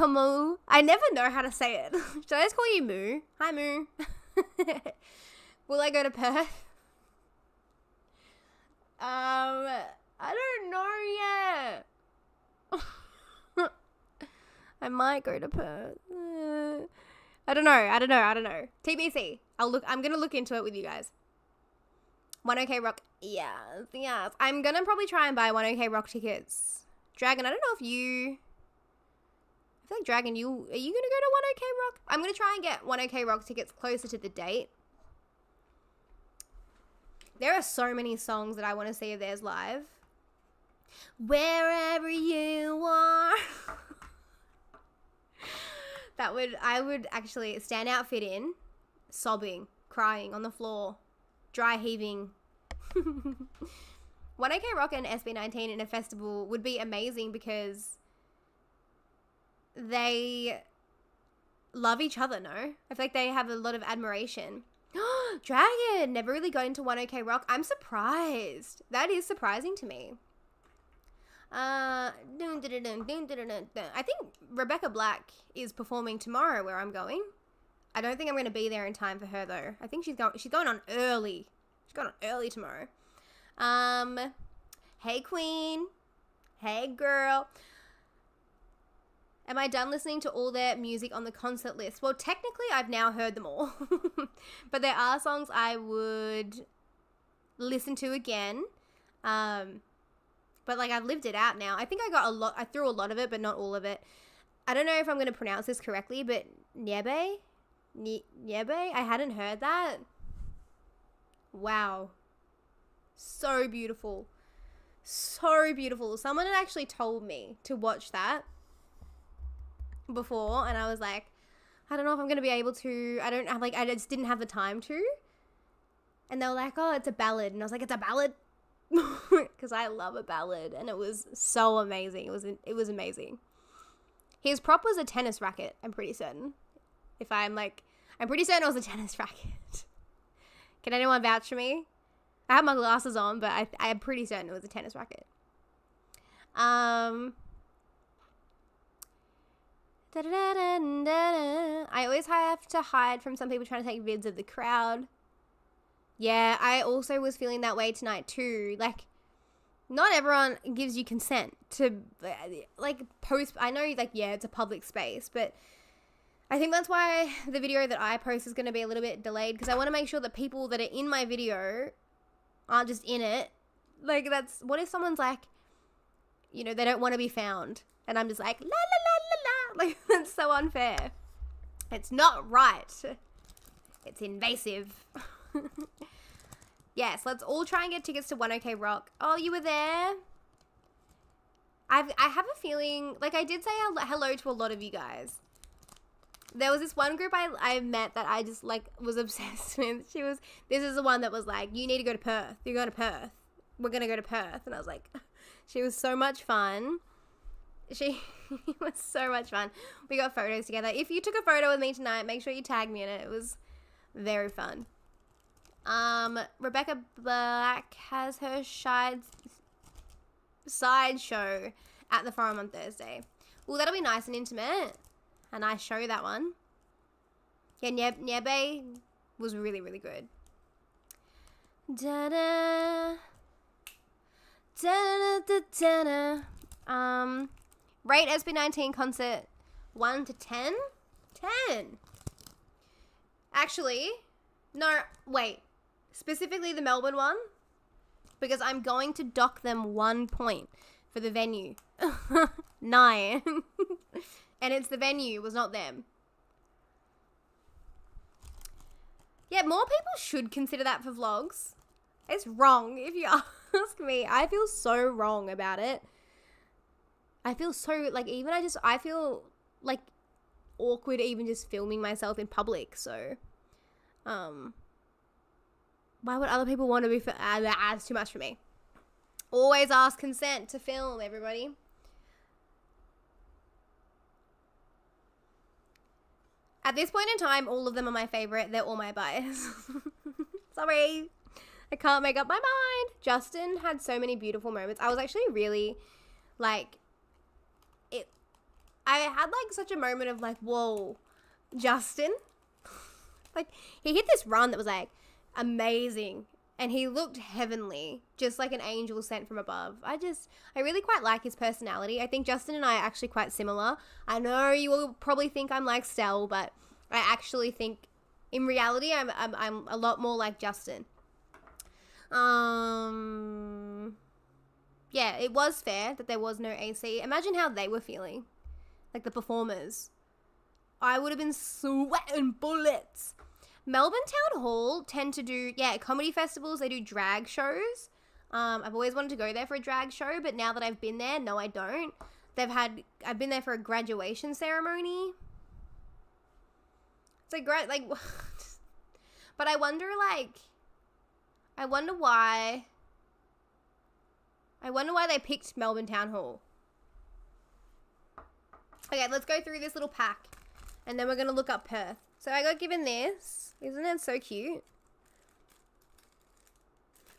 Moo. I never know how to say it. Should I just call you Moo? Hi, Moo. Will I go to Perth? I don't know yet. I might go to Perth. I don't know. TBC. I'm gonna look into it with you guys. 1OK Rock. Yes. I'm gonna probably try and buy 1OK Rock tickets. Dragon, I don't know if you... I feel like Dragon, are you gonna go to 1OK Rock? I'm gonna try and get 1OK Rock tickets closer to the date. There are so many songs that I want to see of theirs live. Wherever you are. I would actually stand out, fit in, sobbing, crying on the floor, dry heaving. 1OK Rock and SB19 in a festival would be amazing because they love each other, no? I feel like they have a lot of admiration. Dragon never really got into 1OK Rock. I'm surprised. That is surprising to me. I think Rebecca Black is performing tomorrow where I'm going. I don't think I'm going to be there in time for her though. I think she's going on early. She's going on early tomorrow. Hey queen. Hey girl. Am I done listening to all their music on the concert list? Well, technically, I've now heard them all. But there are songs I would listen to again. But, like, I've lived it out now. I think I threw a lot of it, but not all of it. I don't know if I'm going to pronounce this correctly, but Niebe? I hadn't heard that. Wow. So beautiful. So beautiful. Someone had actually told me to watch that before, and I was like, I don't know if I'm going to be able to. I just didn't have the time to. And they were like, oh, it's a ballad. And I was like, it's a ballad? Because I love a ballad, and it was so amazing. It was amazing. His prop was a tennis racket, I'm pretty certain. I'm pretty certain it was a tennis racket. Can anyone vouch for me? I have my glasses on, but I'm pretty certain it was a tennis racket. I always have to hide from some people trying to take vids of the crowd. Yeah, I also was feeling that way tonight too. Like, not everyone gives you consent to, like, post. I know, like, yeah, it's a public space, but I think that's why the video that I post is going to be a little bit delayed, because I want to make sure that people that are in my video aren't just in it. Like, what if someone's like, you know, they don't want to be found, and I'm just like, la la la la la. Like, that's so unfair. It's not right. It's invasive. Yes, let's all try and get tickets to 1OK Rock. Oh, you were there? I have a feeling, like, I did say hello to a lot of you guys. There was this one group I met that I just, like, was obsessed with. This is the one that was like, you need to go to Perth. You're going to Perth. We're going to go to Perth. And I was like, she was so much fun. She was so much fun. We got photos together. If you took a photo with me tonight, make sure you tag me in it. It was very fun. Rebecca Black has her sideshow at the Forum on Thursday. Well, that'll be nice and intimate. A nice show, that one. Yeah, Niebe was really, really good. Da-da. Da-da-da-da-da. Rate SB19 concert 1 to 10? 10. Actually, no, wait. Specifically the Melbourne one, because I'm going to dock them 1 point for the venue. 9. And it's the venue, it was not them. Yeah, more people should consider that for vlogs. It's wrong, if you ask me. I feel so wrong about it. I feel so, like, I feel, like, awkward even just filming myself in public, so, why would other people want to be, that's too much for me. Always ask consent to film, everybody. At this point in time, all of them are my favorite. They're all my bias. Sorry. I can't make up my mind. Justin had so many beautiful moments. I was actually really, like, I had, like, such a moment of, like, whoa, Justin. Like, he hit this run that was, like, amazing. And he looked heavenly, just like an angel sent from above. I really quite like his personality. I think Justin and I are actually quite similar. I know you will probably think I'm like Stell, but I actually think in reality I'm a lot more like Justin. Yeah, it was fair that there was no AC. Imagine how they were feeling, like the performers. I would have been sweating bullets. Melbourne Town Hall tend to do, comedy festivals. They do drag shows. I've always wanted to go there for a drag show, but now that I've been there, no, I don't. I've been there for a graduation ceremony. It's like great, like, but I wonder why they picked Melbourne Town Hall. Okay, let's go through this little pack, and then we're going to look up Perth. So I got given this. Isn't it so cute?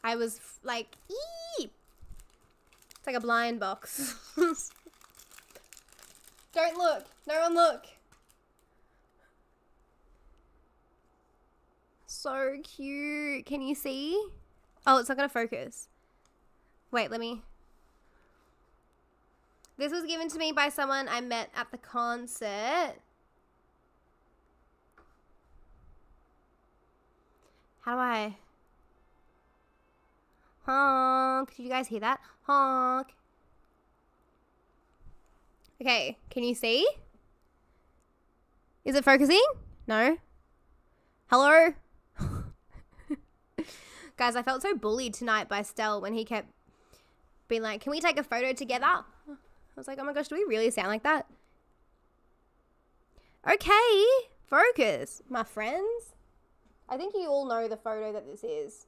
I was like, eee! It's like a blind box. Don't look. No one look. So cute. Can you see? Oh, it's not going to focus. Wait, This was given to me by someone I met at the concert. How do I... Honk. Did you guys hear that? Honk. Okay, can you see? Is it focusing? No? Hello? Guys, I felt so bullied tonight by Stel when he kept being like, can we take a photo together? I was like, oh my gosh, do we really sound like that? Okay, focus, my friends. I think you all know the photo that this is.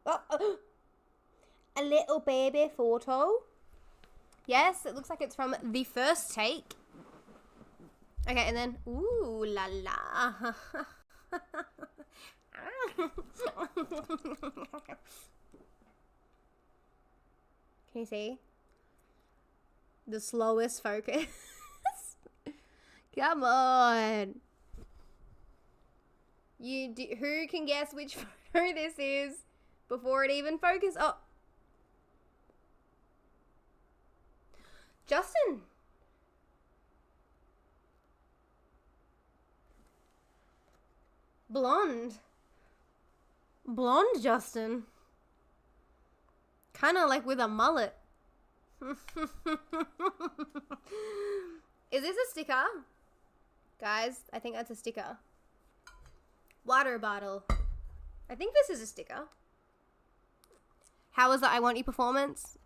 A little baby photo. Yes, it looks like it's from the first take. Okay, and then, ooh la la. Can you see? The slowest focus. Come on. Who can guess which photo this is before it even focuses? Oh. Justin. Blonde Justin. Kind of like with a mullet. Is this a sticker? Guys, I think that's a sticker. Water bottle. I think this is a sticker. How was the I Want You performance?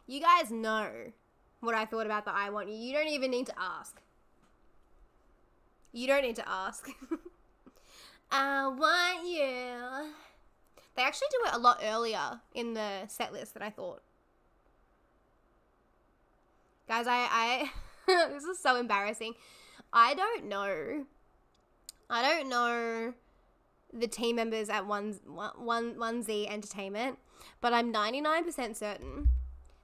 You guys know what I thought about the I Want You. You don't even need to ask. You don't need to ask. I want you. They actually do it a lot earlier in the set list than I thought. Guys, I this is so embarrassing. I don't know the team members at One Z Entertainment, but I'm 99% certain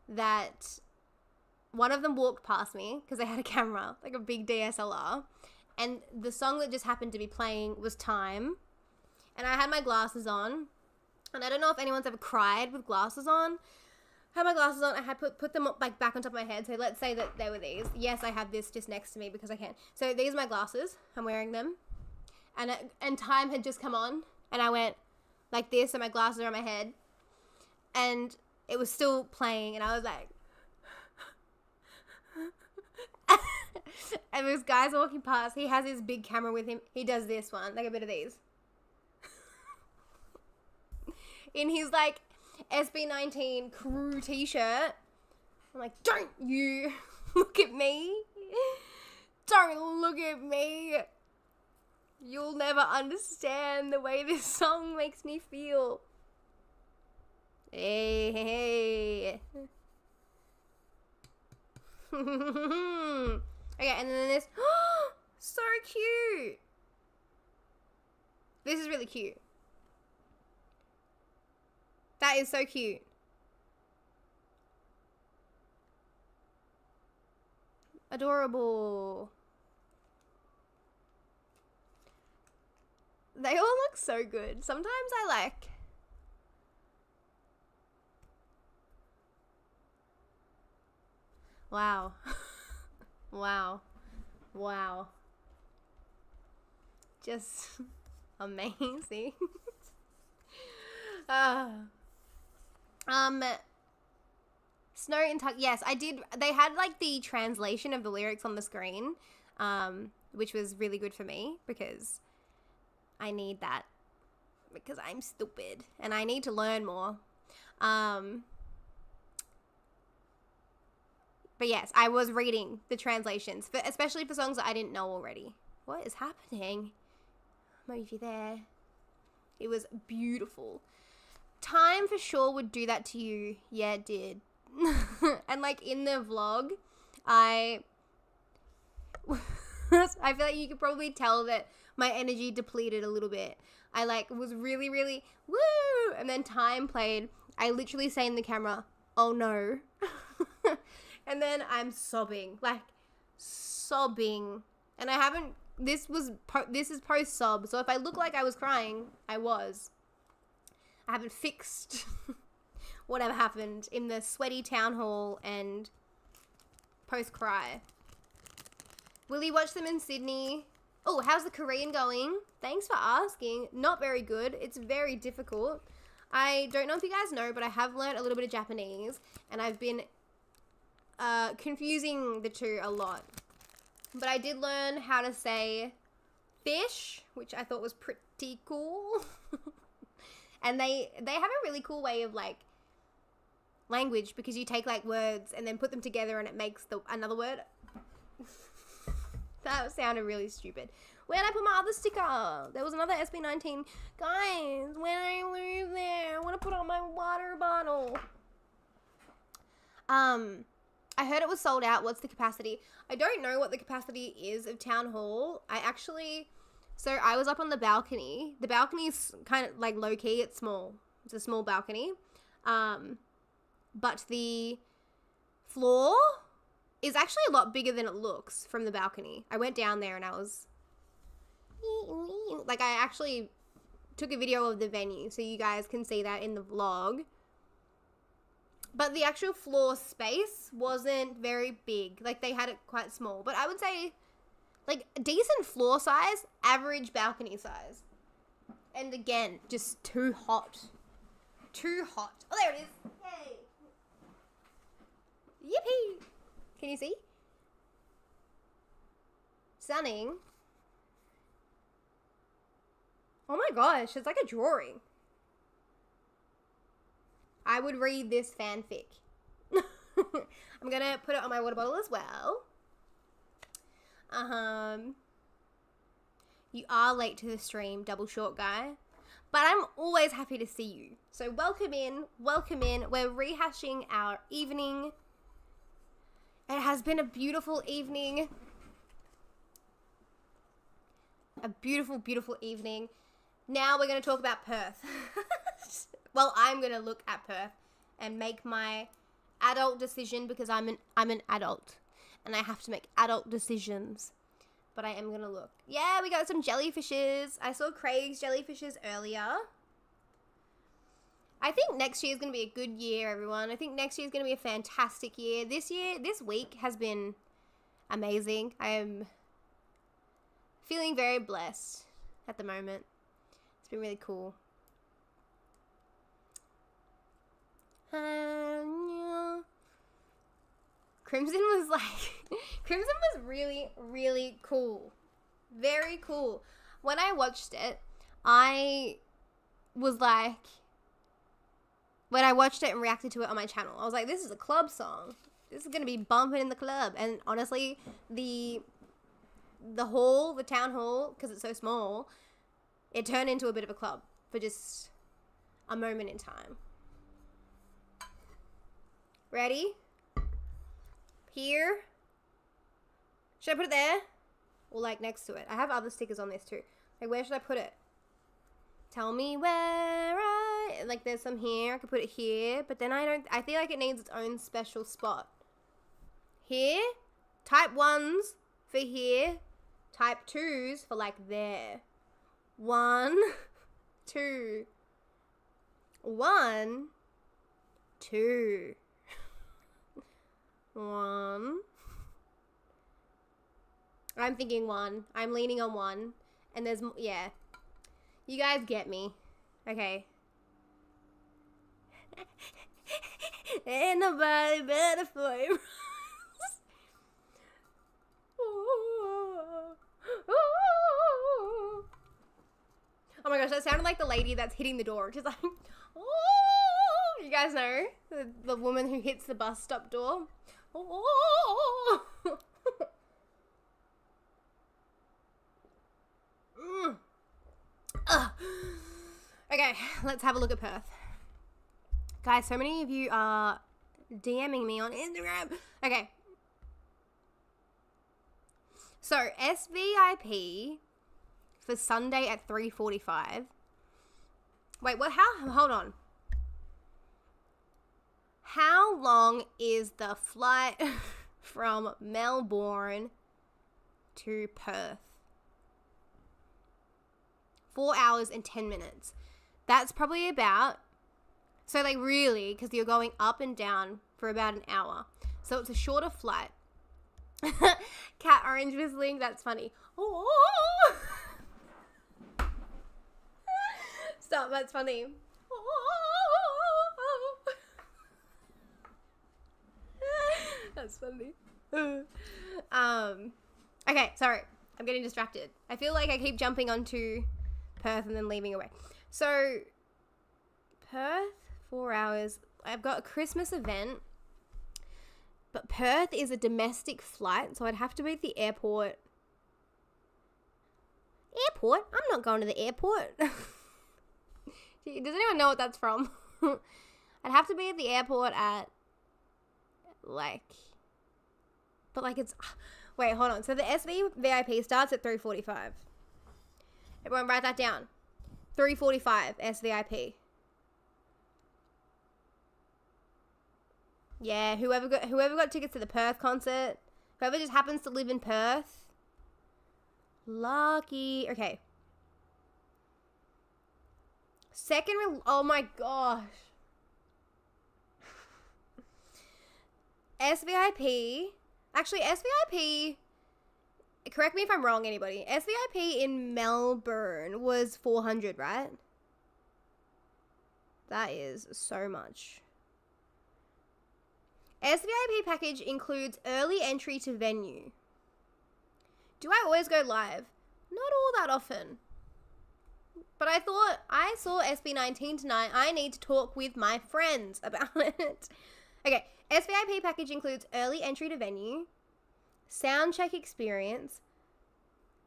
that one of them walked past me because they had a camera, like a big DSLR, and the song that just happened to be playing was Time, and I had my glasses on, and I don't know if anyone's ever cried with glasses on. I had my glasses on. I had put them up, like back on top of my head. So let's say that they were these. Yes, I have this just next to me because I can. So these are my glasses. I'm wearing them, and Time had just come on, and I went like this, and my glasses are on my head, and it was still playing, and I was like, and this guy's walking past. He has his big camera with him. He does this one, like a bit of these, in his like SB19 crew t-shirt. I'm like, don't you look at me. Don't look at me. You'll never understand the way this song makes me feel. Hey. Okay, and then this. So cute. This is really cute. That is so cute. Adorable. They all look so good. Sometimes I like... Wow. Wow. Wow. Just amazing. Snow in Tuck. Yes, I did. They had like the translation of the lyrics on the screen, which was really good for me because I need that because I'm stupid and I need to learn more. But yes, I was reading the translations, especially for songs that I didn't know already. What is happening? Emoji there. It was beautiful. Time for sure would do that to you. Yeah, it did. And like in the vlog, I feel like you could probably tell that my energy depleted a little bit. I like was really, really woo, and then Time played. I literally say in the camera, "Oh no," and then I'm sobbing, like sobbing, and I haven't. This is post sob, so if I look like I was crying, I was. I haven't fixed whatever happened in the sweaty town hall and post-cry. Will you watch them in Sydney? Oh, how's the Korean going? Thanks for asking. Not very good. It's very difficult. I don't know if you guys know, but I have learned a little bit of Japanese, and I've been confusing the two a lot. But I did learn how to say fish, which I thought was pretty cool. And they have a really cool way of like language, because you take like words and then put them together and it makes another word. That sounded really stupid. Where did I put my other sticker? There was another SB19. Guys, when I leave there, I want to put on my water bottle. I heard it was sold out. What's the capacity? I don't know what the capacity is of Town Hall. So I was up on the balcony. The balcony is kind of like low key. It's small. It's a small balcony. But the floor is actually a lot bigger than it looks from the balcony. I went down there and I was like, I actually took a video of the venue so you guys can see that in the vlog. But the actual floor space wasn't very big. Like, they had it quite small. But I would say, like, decent floor size, average balcony size. And again, just too hot. Too hot. Oh, there it is. Yay. Yippee. Can you see? Stunning. Oh my gosh, it's like a drawing. I would read this fanfic. I'm gonna put it on my water bottle as well. You are late to the stream, double short guy. But I'm always happy to see you. So welcome in, welcome in. We're rehashing our evening. It has been a beautiful evening. A beautiful, beautiful evening. Now we're going to talk about Perth. Well, I'm going to look at Perth and make my adult decision, because I'm an adult and I have to make adult decisions. But I am going to look. Yeah, we got some jellyfishes. I saw Craig's jellyfishes earlier. I think next year is going to be a good year, everyone. I think next year is going to be a fantastic year. This week has been amazing. I am feeling very blessed at the moment. It's been really cool. Crimson was really, really cool. Very cool. When I watched it, I was like, when I watched it and reacted to it on my channel, I was like, this is a club song. This is going to be bumping in the club. And honestly, the hall, the town hall, because it's so small, it turned into a bit of a club for just a moment in time. Ready? Here. Should I put it there? Or like next to it? I have other stickers on this too. Like, where should I put it? Tell me where like, there's some here. I could put it here, but then I feel like it needs its own special spot. Here. Type 1s for here. Type 2s for like there. 1, 2. 1, 2. 1. I'm thinking 1. I'm leaning on 1. And there's, yeah. You guys get me. Okay. Ain't nobody better for you. Oh my gosh, that sounded like the lady that's hitting the door. Just like, oh, you guys know? The woman who hits the bus stop door. Oh. Okay, let's have a look at Perth. Guys, so many of you are DMing me on Instagram. Okay. So, SVIP for Sunday at 3:45. Wait, what? How? Hold on. How long is the flight from Melbourne to Perth? 4 hours and 10 minutes. That's probably about, so like really, because you're going up and down for about an hour. So it's a shorter flight. Cat orange whistling, that's funny. Oh. Stop, that's funny. That's funny. Okay, sorry. I'm getting distracted. I feel like I keep jumping onto Perth and then leaving away. So, Perth, 4 hours. I've got a Christmas event. But Perth is a domestic flight, so I'd have to be at the airport. Airport? I'm not going to the airport. Does anyone know what that's from? I'd have to be at the airport at, it's, wait, hold on. So the SV VIP starts at 3:45. Everyone write that down. 3:45 SVIP. Yeah, whoever got tickets to the Perth concert, whoever just happens to live in Perth, lucky. Okay. Oh my gosh. SVIP. Actually, SVIP, correct me if I'm wrong, anybody. SVIP in Melbourne was 400, right? That is so much. SVIP package includes early entry to venue. Do I always go live? Not all that often. But I thought I saw SB19 tonight. I need to talk with my friends about it. Okay, SVIP package includes early entry to venue, sound check experience,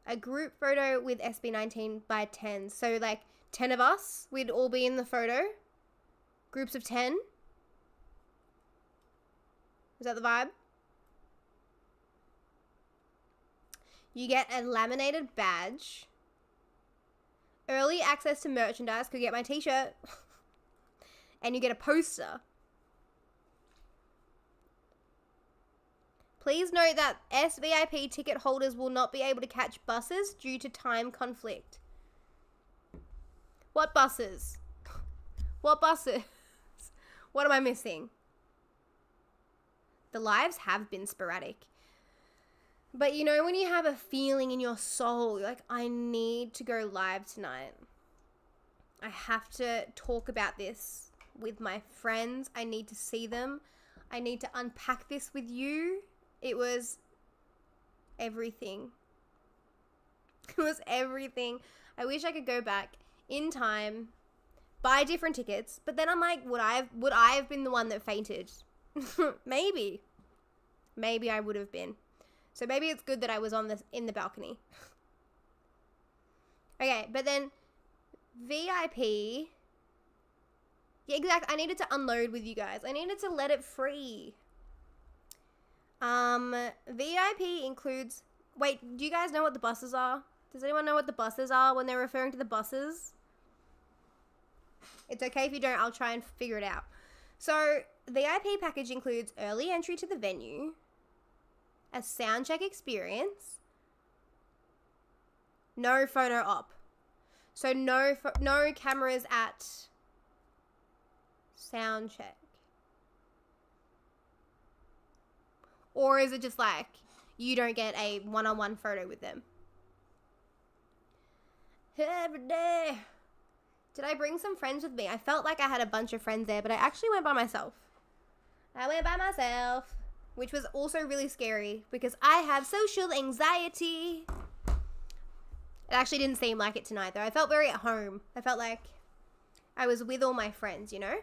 a group photo with SB19 by 10. So like 10 of us, we'd all be in the photo. Groups of 10. Is that the vibe? You get a laminated badge. Early access to merchandise. Could get my t-shirt. And you get a poster. Please note that SVIP ticket holders will not be able to catch buses due to time conflict. What buses? What buses? What am I missing? The lives have been sporadic. But you know when you have a feeling in your soul, you're like, I need to go live tonight. I have to talk about this with my friends. I need to see them. I need to unpack this with you. It was everything. It was everything. I wish I could go back in time, buy different tickets, but then I'm like, would I have been the one that fainted? Maybe I would have been. So maybe it's good that I was in the balcony. Okay, but then VIP. Yeah, exactly. I needed to unload with you guys. I needed to let it free. VIP includes. Wait, do you guys know what the buses are? Does anyone know what the buses are when they're referring to the buses? It's okay if you don't. I'll try and figure it out. So, VIP package includes early entry to the venue, a sound check experience, no photo op. So, no cameras at sound check. Or is it just like you don't get a one-on-one photo with them? Every day. Did I bring some friends with me? I felt like I had a bunch of friends there, but I actually went by myself. Which was also really scary because I have social anxiety. It actually didn't seem like it tonight, though. I felt very at home. I felt like I was with all my friends, you know?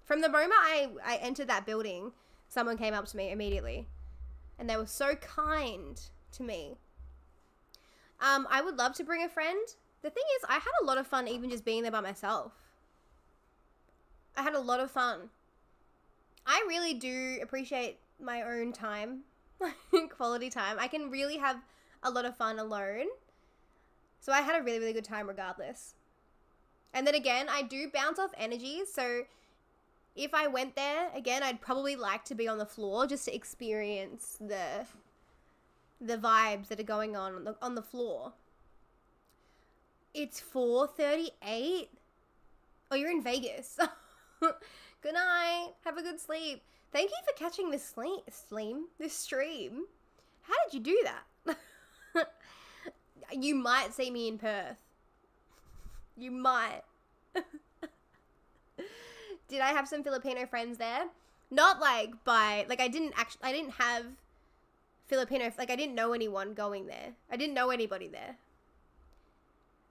From the moment I entered that building, someone came up to me immediately. And they were so kind to me. I would love to bring a friend. The thing is, I had a lot of fun even just being there by myself. I had a lot of fun. I really do appreciate my own time, quality time. I can really have a lot of fun alone. So I had a really, really good time regardless. And then again, I do bounce off energy. So if I went there, again, I'd probably like to be on the floor just to experience the vibes that are going on the floor. It's 4:38. Oh, you're in Vegas. Good night. Have a good sleep. Thank you for catching this stream. How did you do that? You might see me in Perth. You might. Did I have some Filipino friends there? Not like I didn't have Filipino, like I didn't know anyone going there. I didn't know anybody there.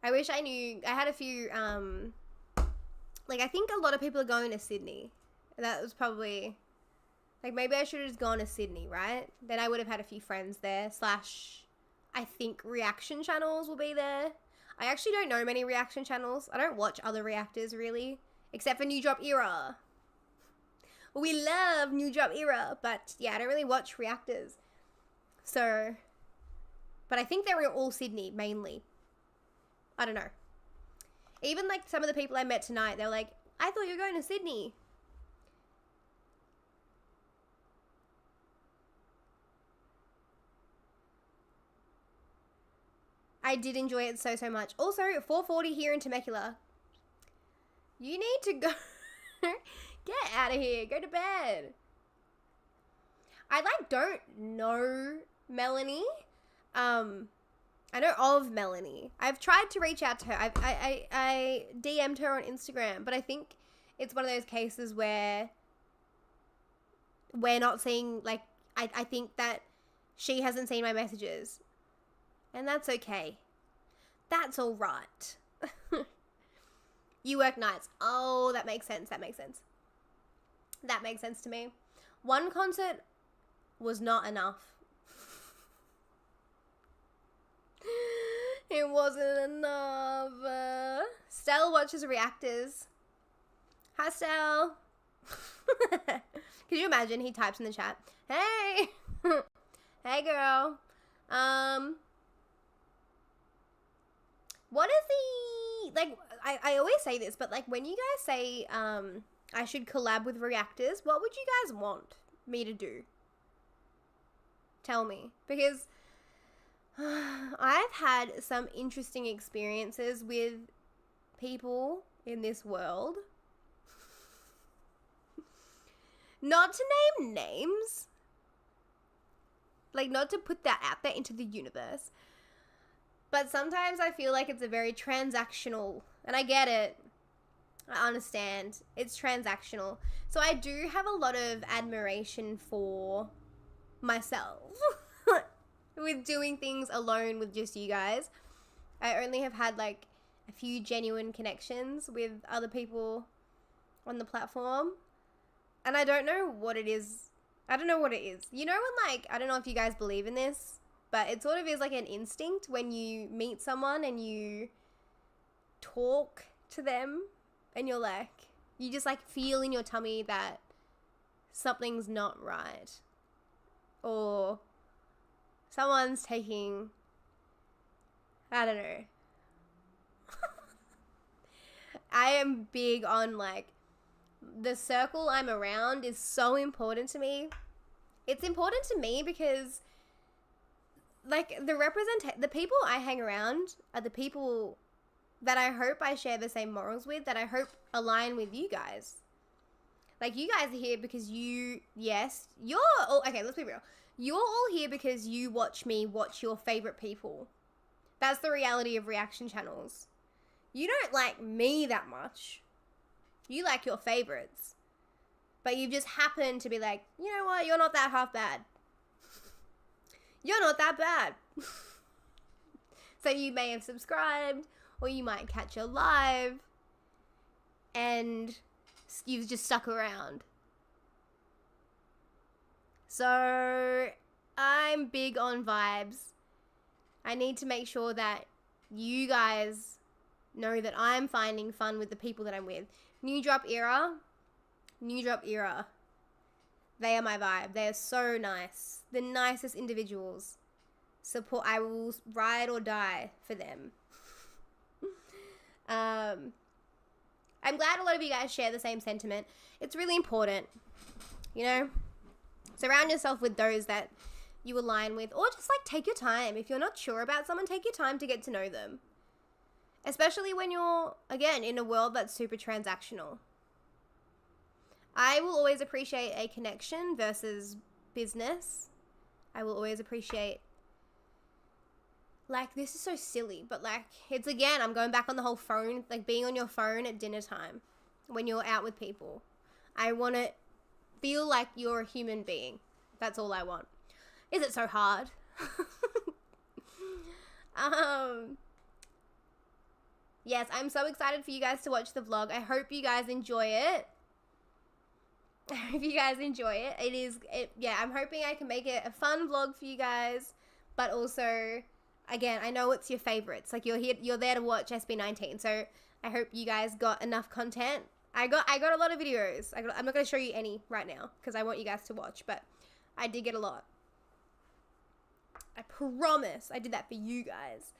I wish I knew. I had a few, I think a lot of people are going to Sydney. That was probably, maybe I should have just gone to Sydney, right? Then I would have had a few friends there, / I think reaction channels will be there. I actually don't know many reaction channels. I don't watch other reactors, really, except for New Drop Era. We love New Drop Era, but yeah, I don't really watch reactors. So, but I think they're all Sydney, mainly. I don't know. Even some of the people I met tonight, they're like, I thought you were going to Sydney. I did enjoy it so much. Also, 4:40 here in Temecula. You need to go. Get out of here. Go to bed. I don't know Melanie. I know of Melanie. I've tried to reach out to her. I DM'd her on Instagram, but I think it's one of those cases where we're not seeing, I think that she hasn't seen my messages. And that's okay. That's all right. You work nights. Oh, that makes sense. That makes sense. That makes sense to me. One concert was not enough. It wasn't enough. Stell watches reactors. Hi, Stell. Could you imagine he types in the chat, hey. Hey, girl. What is the, I always say this, but when you guys say I should collab with reactors, what would you guys want me to do? Tell me, because I've had some interesting experiences with people in this world. Not to name names, not to put that out there into the universe, but sometimes I feel like it's a very transactional, and I get it. I understand. It's transactional. So I do have a lot of admiration for myself with doing things alone with just you guys. I only have had a few genuine connections with other people on the platform, and I don't know what it is. I don't know what it is. You know when I don't know if you guys believe in this, but it sort of is an instinct when you meet someone and you talk to them and you're you just feel in your tummy that something's not right, or someone's taking, I don't know. I am big on the circle I'm around is so important to me. It's important to me because the people I hang around are the people that I hope I share the same morals with, that I hope align with you guys. You guys are here because you're all, okay, let's be real. You're all here because you watch me watch your favorite people. That's the reality of reaction channels. You don't like me that much. You like your favorites. But you just happen to be you know what, you're not that half bad. You're not that bad. So you may have subscribed, or you might catch a live, and you've just stuck around. So I'm big on vibes. I need to make sure that you guys know that I'm finding fun with the people that I'm with. New Drop Era. They are my vibe. They are so nice. The nicest individuals. Support. I will ride or die for them. I'm glad a lot of you guys share the same sentiment. It's really important, surround yourself with those that you align with, or just take your time. If you're not sure about someone, take your time to get to know them. Especially when you're, again, in a world that's super transactional. I will always appreciate a connection versus business. I will always appreciate, like, this is so silly, but like, it's, again, I'm going back on the whole phone, like being on your phone at dinner time when you're out with people. I want to feel like you're a human being. That's all I want. Is it so hard? Yes, I'm so excited for you guys to watch the vlog. I hope you guys enjoy it. I hope you guys enjoy it. Yeah, I'm hoping I can make it a fun vlog for you guys, but also, again, I know it's your favorites. Like, you're there to watch SB19, so I hope you guys got enough content. I got a lot of videos. I'm not going to show you any right now because I want you guys to watch, but I did get a lot. I promise I did that for you guys.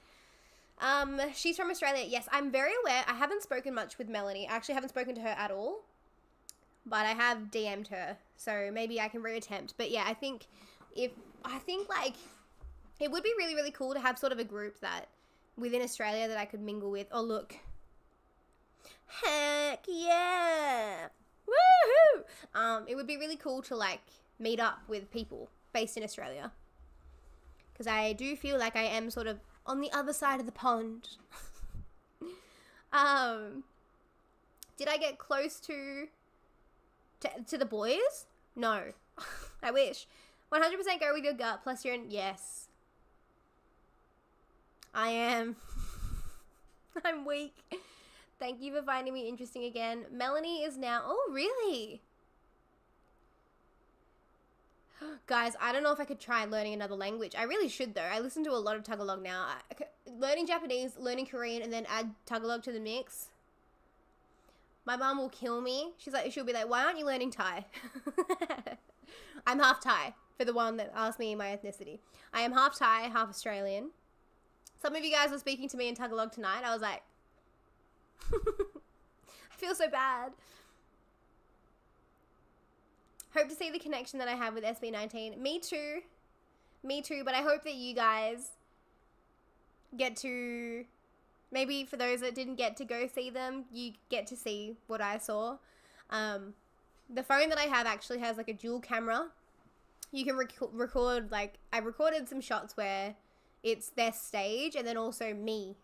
She's from Australia. Yes, I'm very aware. I haven't spoken much with Melanie. I actually haven't spoken to her at all, but I have DM'd her, so maybe I can reattempt. But yeah, I think like it would be really, really cool to have sort of a group that within Australia that I could mingle with. Oh, look. Heck yeah. Woohoo! It would be really cool to like meet up with people based in Australia. Because I do feel like I am sort of on the other side of the pond. Did I get close to the boys? No. I wish. 100% go with your gut, plus you're in... Yes. I am. I'm weak. Thank you for finding me interesting again. Melanie is now... Oh, really? Guys, I don't know if I could try learning another language. I really should, though. I listen to a lot of Tagalog now. Learning Japanese, learning Korean, and then add Tagalog to the mix. My mom will kill me. She'll be like, why aren't you learning Thai? I'm half Thai, for the one that asked me my ethnicity. I am half Thai, half Australian. Some of you guys were speaking to me in Tagalog tonight. I was like, I feel so bad. Hope to see the connection that I have with SB19. Me too, but I hope that you guys get to, maybe for those that didn't get to go see them, you get to see what I saw. The phone that I have actually has like a dual camera. You can record, like, I recorded some shots where it's their stage and then also me.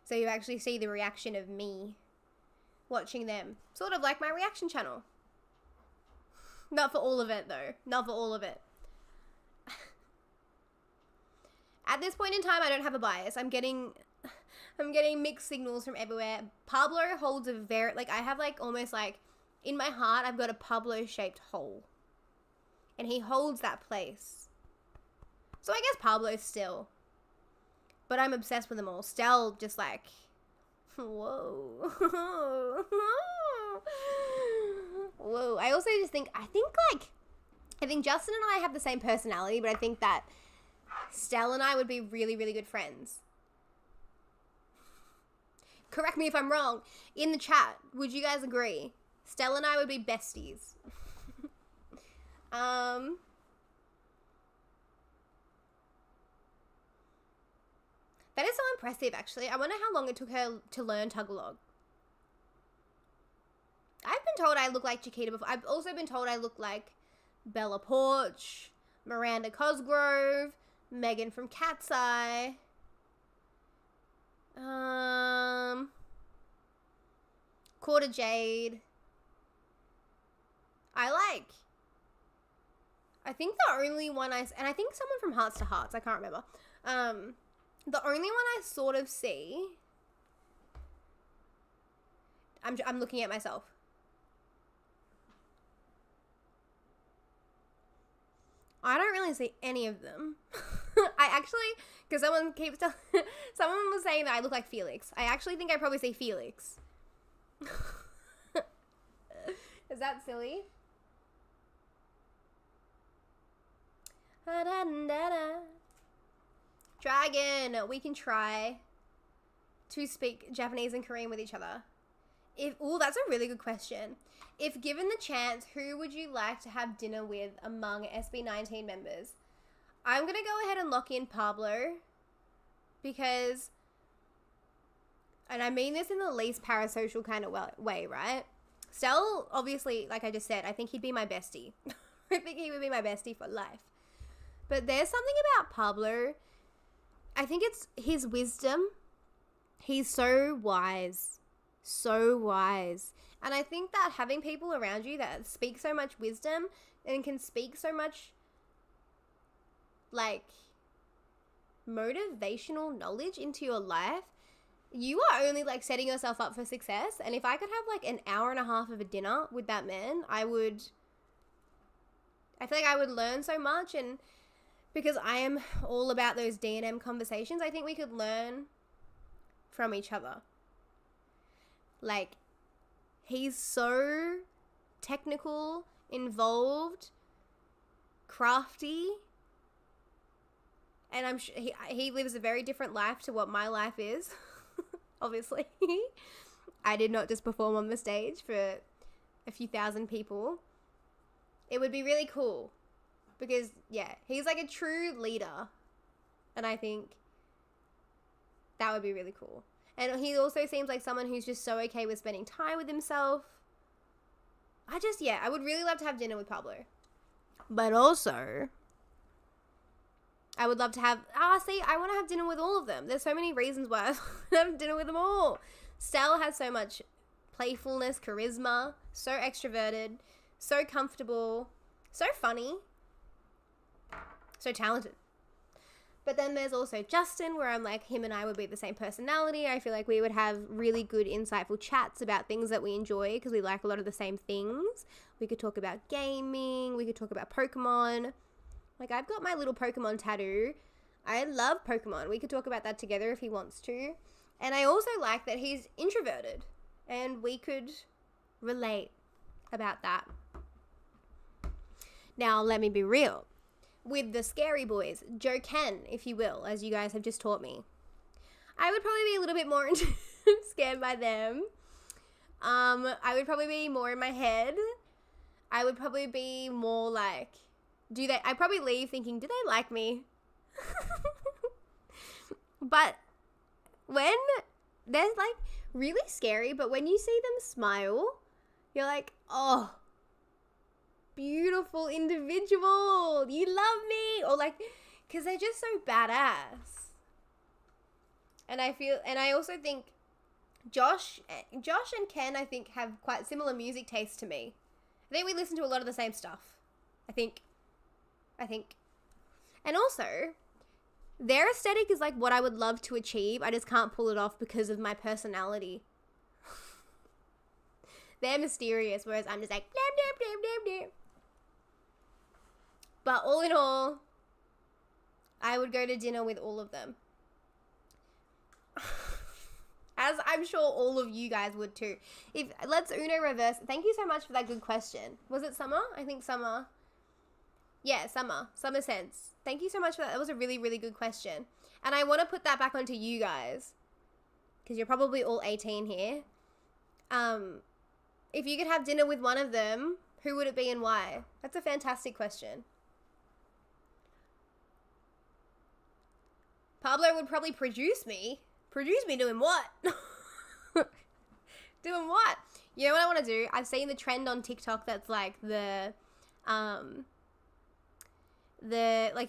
So you actually see the reaction of me watching them. Sort of like my reaction channel. Not for all of it, though. Not for all of it. At this point in time, I don't have a bias. I'm getting mixed signals from everywhere. Pablo holds a very... Like, I have, like, almost, like... In my heart, I've got a Pablo-shaped hole. And he holds that place. So I guess Pablo's still. But I'm obsessed with them all. Stell just, like... Whoa. Whoa. I also just think, I think Justin and I have the same personality, but I think that Stell and I would be really, really good friends. Correct me if I'm wrong. In the chat, would you guys agree? Stell and I would be besties. That is so impressive, actually. I wonder how long it took her to learn Tagalog. I've been told I look like Chiquita before. I've also been told I look like Bella Porch, Miranda Cosgrove, Megan from Cat's Eye. Quarter Jade. I think the only one and I think someone from Hearts to Hearts, I can't remember. The only one I sort of see, I'm looking at myself. I don't really see any of them. I actually, because someone was saying that I look like Felix. I actually think I probably say Felix. Is that silly? Dragon, we can try to speak Japanese and Korean with each other. That's a really good question. If given the chance, who would you like to have dinner with among SB19 members? I'm going to go ahead and lock in Pablo because and I mean this in the least parasocial kind of way, right? Stel, obviously, like I just said, I think he'd be my bestie. I think he would be my bestie for life. But there's something about Pablo. I think it's his wisdom. He's so wise. So wise. And I think that having people around you that speak so much wisdom and can speak so much, like, motivational knowledge into your life, you are only, like, setting yourself up for success. And if I could have, like, an hour and a half of a dinner with that man, I feel like I would learn so much. And because I am all about those D&M conversations, I think we could learn from each other. Like, he's so technical, involved, crafty, and I'm sure he lives a very different life to what my life is. Obviously, I did not just perform on the stage for a few thousand people. It would be really cool because, yeah, he's like a true leader, and I think that would be really cool. And he also seems like someone who's just so okay with spending time with himself. I would really love to have dinner with Pablo. But also, I would love to have, I want to have dinner with all of them. There's so many reasons why I want to have dinner with them all. Stel has so much playfulness, charisma, so extroverted, so comfortable, so funny, so talented. But then there's also Justin, where I'm like, him and I would be the same personality. I feel like we would have really good, insightful chats about things that we enjoy because we like a lot of the same things. We could talk about gaming. We could talk about Pokemon. Like, I've got my little Pokemon tattoo. I love Pokemon. We could talk about that together if he wants to. And I also like that he's introverted, and we could relate about that. Now, let me be real. With the scary boys, Joe Ken, if you will, as you guys have just taught me, I would probably be a little bit more scared by them. I would probably be more in my head. I would probably be more like, I'd probably leave thinking, do they like me? But when they're like really scary, but when you see them smile, you're like, oh, beautiful individual, you love me, or like, because they're just so badass. And I also think Josh and Ken, I think, have quite similar music tastes to me. I think we listen to a lot of the same stuff. I think. And also, their aesthetic is like what I would love to achieve. I just can't pull it off because of my personality. They're mysterious, whereas I'm just like, blam, blam, blam, blam, blam. But all in all, I would go to dinner with all of them. As I'm sure all of you guys would too. Let's Uno reverse. Thank you so much for that good question. Was it Summer? I think Summer. Yeah, Summer. Summer Sense. Thank you so much for that. That was a really, really good question. And I want to put that back onto you guys, because you're probably all 18 here. If you could have dinner with one of them, who would it be and why? That's a fantastic question. Pablo would probably produce me. Produce me doing what? Doing what? You know what I want to do? I've seen the trend on TikTok that's like like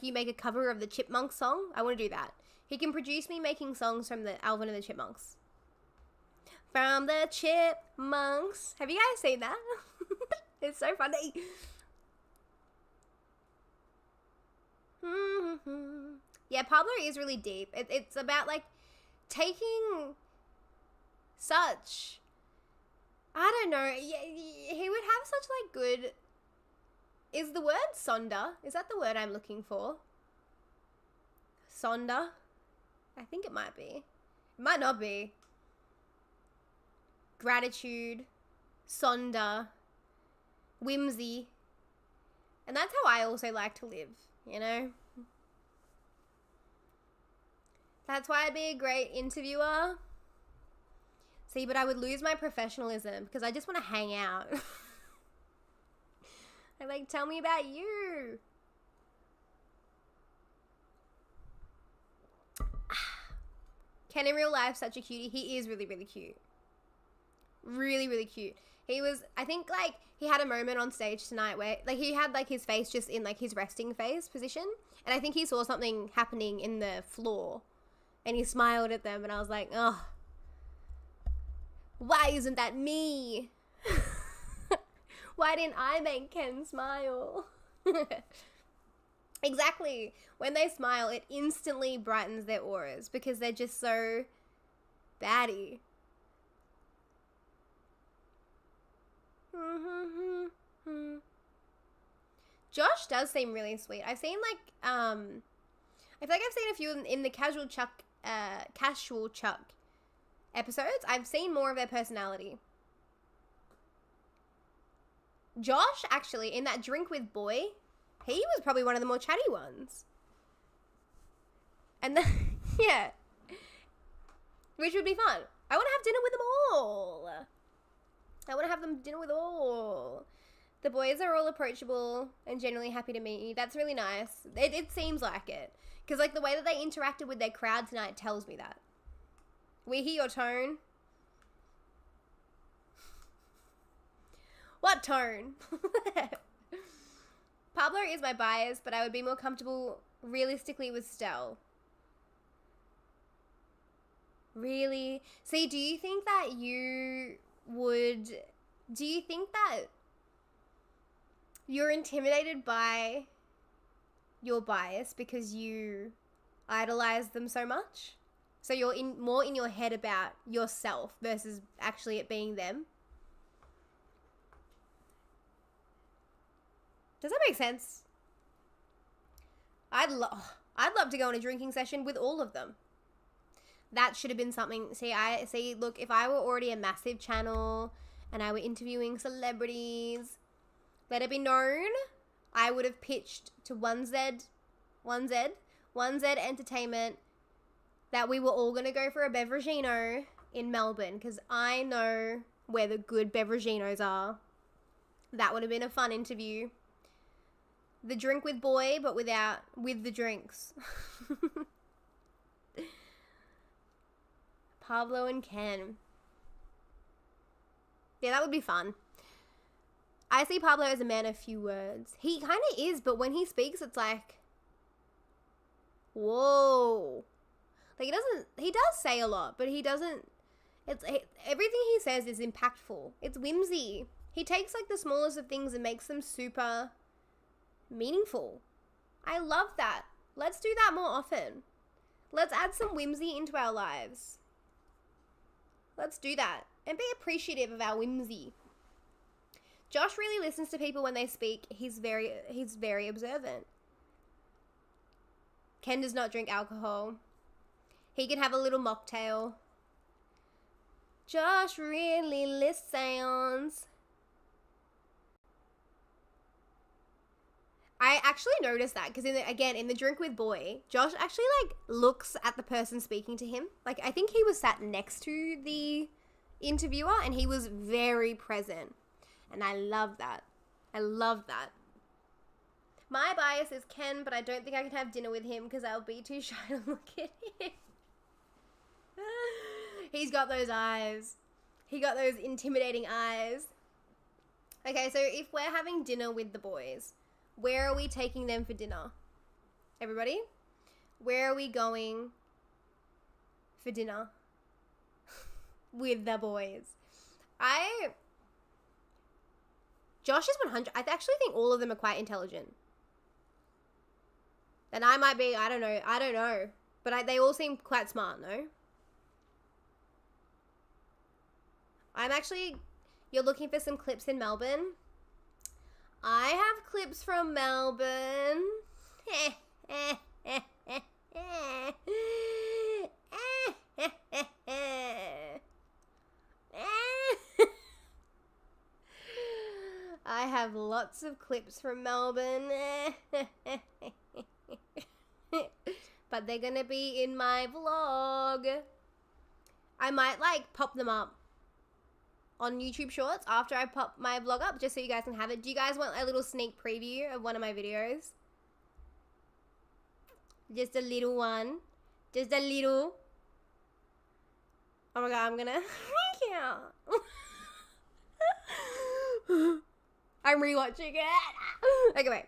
you make a cover of the Chipmunks song. I want to do that. He can produce me making songs from the Alvin and the Chipmunks. From the Chipmunks. Have you guys seen that? It's so funny. Yeah, Pablo is really deep. It's about like taking such, I don't know, he would have such like good, is the word sonder? Is that the word I'm looking for? Sonder? I think it might be. It might not be. Gratitude, sonder, whimsy. And that's how I also like to live, you know? That's why I'd be a great interviewer. See, but I would lose my professionalism because I just want to hang out. I'm like, tell me about you. Ken in real life, such a cutie. He is really, really cute. Really, really cute. He was, I think, like, he had a moment on stage tonight where, like, he had, like, his face just in, like, his resting face position. And I think he saw something happening in the floor. And he smiled at them. And I was like, oh, why isn't that me? Why didn't I make Ken smile? Exactly. When they smile, it instantly brightens their auras because they're just so batty. Josh does seem really sweet. I've seen like I feel like I've seen a few in the casual Chuck episodes. I've seen more of their personality. Josh, actually, in that drink with Boy, he was probably one of the more chatty ones. And then, yeah. Which would be fun. I want to have dinner with them all. I want to have them dinner with all. The boys are all approachable and generally happy to meet you. That's really nice. It seems like it. Because, like, the way that they interacted with their crowd tonight tells me that. We hear your tone. What tone? Pablo is my bias, but I would be more comfortable realistically with Stell. Really? See, do you think that you're intimidated by your bias because you idolize them so much? So you're more in your head about yourself versus actually it being them? Does that make sense? I'd love to go on a drinking session with all of them. That should have been something. Look, if I were already a massive channel and I were interviewing celebrities, let it be known, I would have pitched to 1Z Entertainment that we were all going to go for a beveragino in Melbourne because I know where the good beveraginos are. That would have been a fun interview. The drink with Boy, but with the drinks. Pablo and Ken. Yeah, that would be fun. I see Pablo as a man of few words. He kind of is, but when he speaks, it's like, whoa. Like, he does say a lot, but he doesn't, everything he says is impactful. It's whimsy. He takes, like, the smallest of things and makes them super meaningful. I love that. Let's do that more often. Let's add some whimsy into our lives. Let's do that. And be appreciative of our whimsy. Josh really listens to people when they speak. He's very observant. Ken does not drink alcohol. He can have a little mocktail. Josh really listens. I actually noticed that because in the drink with Boy, Josh actually like looks at the person speaking to him. Like I think he was sat next to the interviewer and he was very present. And I love that. I love that. My bias is Ken, but I don't think I can have dinner with him because I'll be too shy to look at him. He's got those eyes. He got those intimidating eyes. Okay, so if we're having dinner with the boys, where are we taking them for dinner? Everybody? Where are we going for dinner with the boys? Josh is 100. I actually think all of them are quite intelligent. And I might be, I don't know. But they all seem quite smart, no? You're looking for some clips in Melbourne? I have clips from Melbourne. I have lots of clips from Melbourne. But they're gonna be in my vlog. I might like pop them up on YouTube Shorts after I pop my vlog up, just so you guys can have it. Do you guys want a little sneak preview of one of my videos? Just a little one. Just a little. Oh my god, I'm gonna freak out. I'm rewatching it. Okay, wait.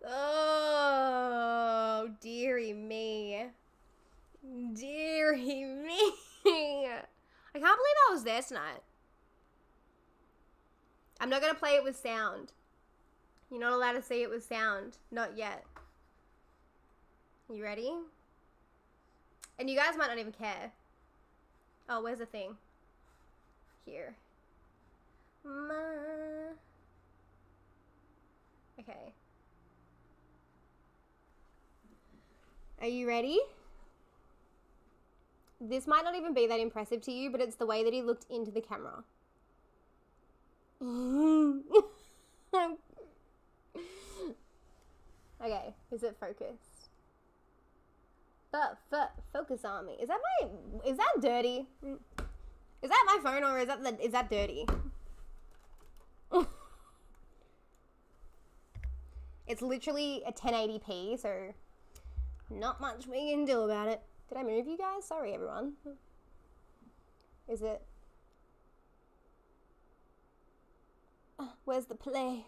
Oh, dearie me. Dearie me. I can't believe I was there tonight. I'm not going to play it with sound. You're not allowed to see it with sound. Not yet. You ready? And you guys might not even care. Oh, where's the thing? Here. Okay. Are you ready? This might not even be that impressive to you, but it's the way that he looked into the camera. Okay, is it focused? Focus on me. Is that dirty? Is that my phone or is that dirty? It's literally a 1080p, so not much we can do about it. Did I move you guys? Sorry, everyone. Is it? Where's the play?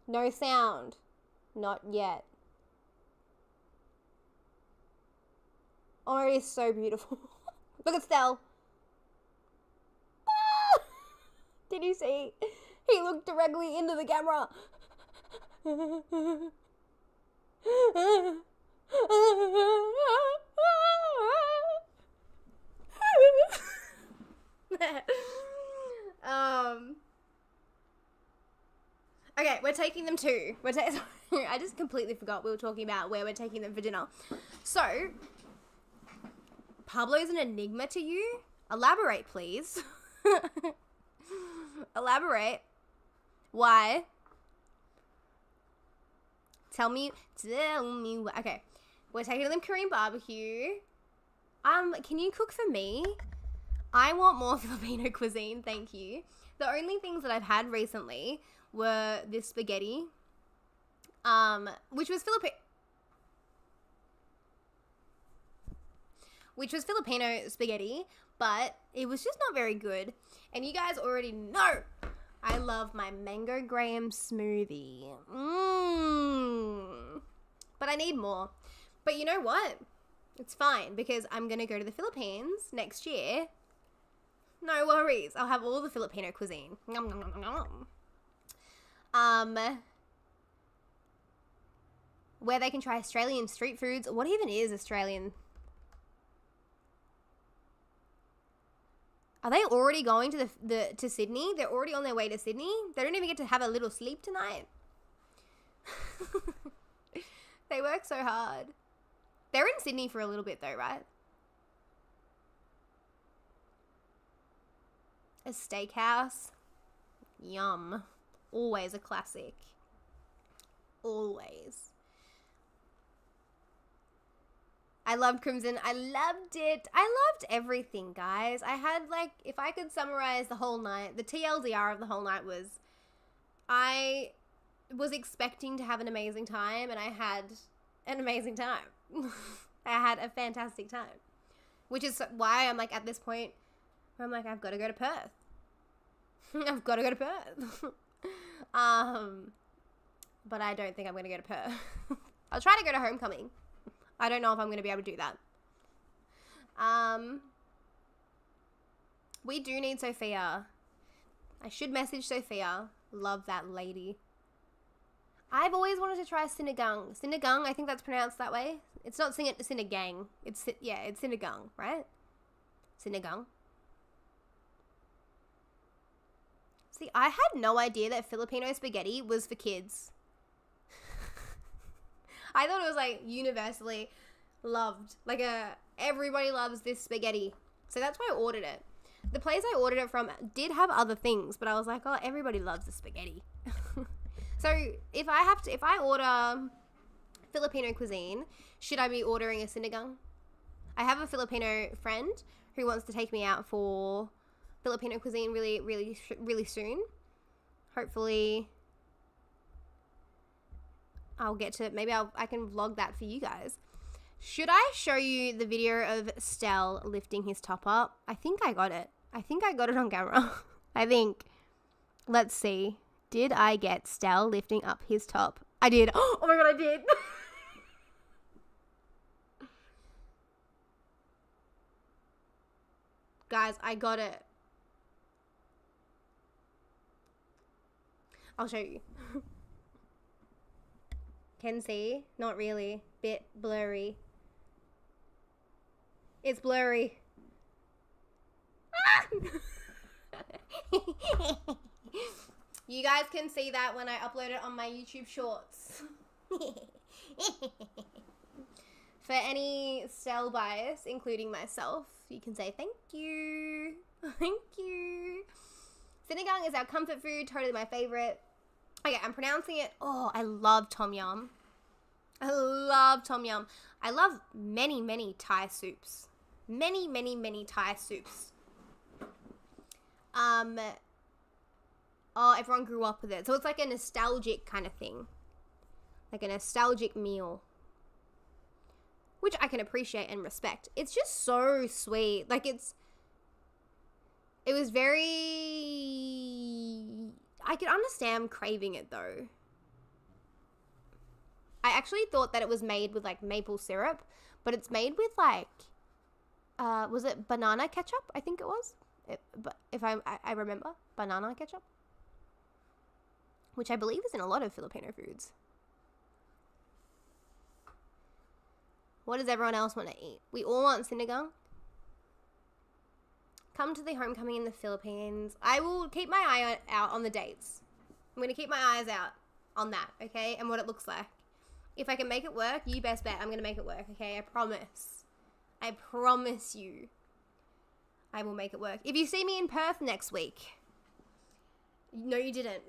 No sound. Not yet. Oh, it is so beautiful. Look at Stell. Did you see? He looked directly into the camera. Okay, we're taking them to. Sorry, I just completely forgot we were talking about where we're taking them for dinner. So, Pablo's an enigma to you? Elaborate, please. Elaborate. Why? Tell me why. Okay, we're taking them Korean barbecue. Can you cook for me? I want more Filipino cuisine, thank you. The only things that I've had recently were this spaghetti, which was Filipino spaghetti, but it was just not very good. And you guys already know I love my mango graham smoothie. But I need more. But you know what? It's fine because I'm going to go to the Philippines next year. No worries. I'll have all the Filipino cuisine. Nom, nom, nom, nom. Where they can try Australian street foods. What even is Australian? Are they already going to to Sydney? They're already on their way to Sydney? They don't even get to have a little sleep tonight? They work so hard. They're in Sydney for a little bit though, right? A steakhouse. Yum. Always a classic. Always. I loved Crimson. I loved it. I loved everything, guys. I had if I could summarize the whole night, the TLDR of the whole night was I was expecting to have an amazing time and I had an amazing time. I had a fantastic time. Which is why I'm at this point where I'm I've got to go to Perth. I've got to go to Perth. But I don't think I'm going to go to Perth. I'll try to go to homecoming. I don't know if I'm going to be able to do that. We do need Sophia. I should message Sophia. Love that lady. I've always wanted to try sinigang. Sinigang, I think that's pronounced that way. It's not sinigang. It's sinigang, right? Sinigang. See, I had no idea that Filipino spaghetti was for kids. I thought it was universally loved. Everybody loves this spaghetti. So that's why I ordered it. The place I ordered it from did have other things, but I was oh, everybody loves the spaghetti. So if I order Filipino cuisine, should I be ordering a sinigang? I have a Filipino friend who wants to take me out for Filipino cuisine really soon. Hopefully I'll get to it. Maybe I can vlog that for you guys. Should I show you the video of Stel lifting his top up? I think I got it. I think I got it on camera. I think. Let's see. Did I get Stel lifting up his top? I did. Oh my god, I did. Guys, I got it. I'll show you. Can see? Not really. Bit blurry. It's blurry. You guys can see that when I upload it on my YouTube shorts. For any Stel bias, including myself, you can say thank you. Thank you. Sinigang is our comfort food, totally my favorite. Okay, I'm pronouncing it. Oh, I love tom yum. I love tom yum. I love many Thai soups. Many Thai soups. Oh, everyone grew up with it. So it's like a nostalgic kind of thing. Like a nostalgic meal. Which I can appreciate and respect. It's just so sweet. Like it was very... I could understand craving it though. I actually thought that it was made with like maple syrup, but it's made with like, was it banana ketchup? I think it was. But if I remember, banana ketchup, which I believe is in a lot of Filipino foods. What does everyone else want to eat? We all want sinigang. Come to the homecoming in the Philippines. I will keep my eye out on the dates. I'm going to keep my eyes out on that, okay? And what it looks like. If I can make it work, you best bet I'm going to make it work, okay? I promise. I promise you. I will make it work. If you see me in Perth next week. No, you didn't.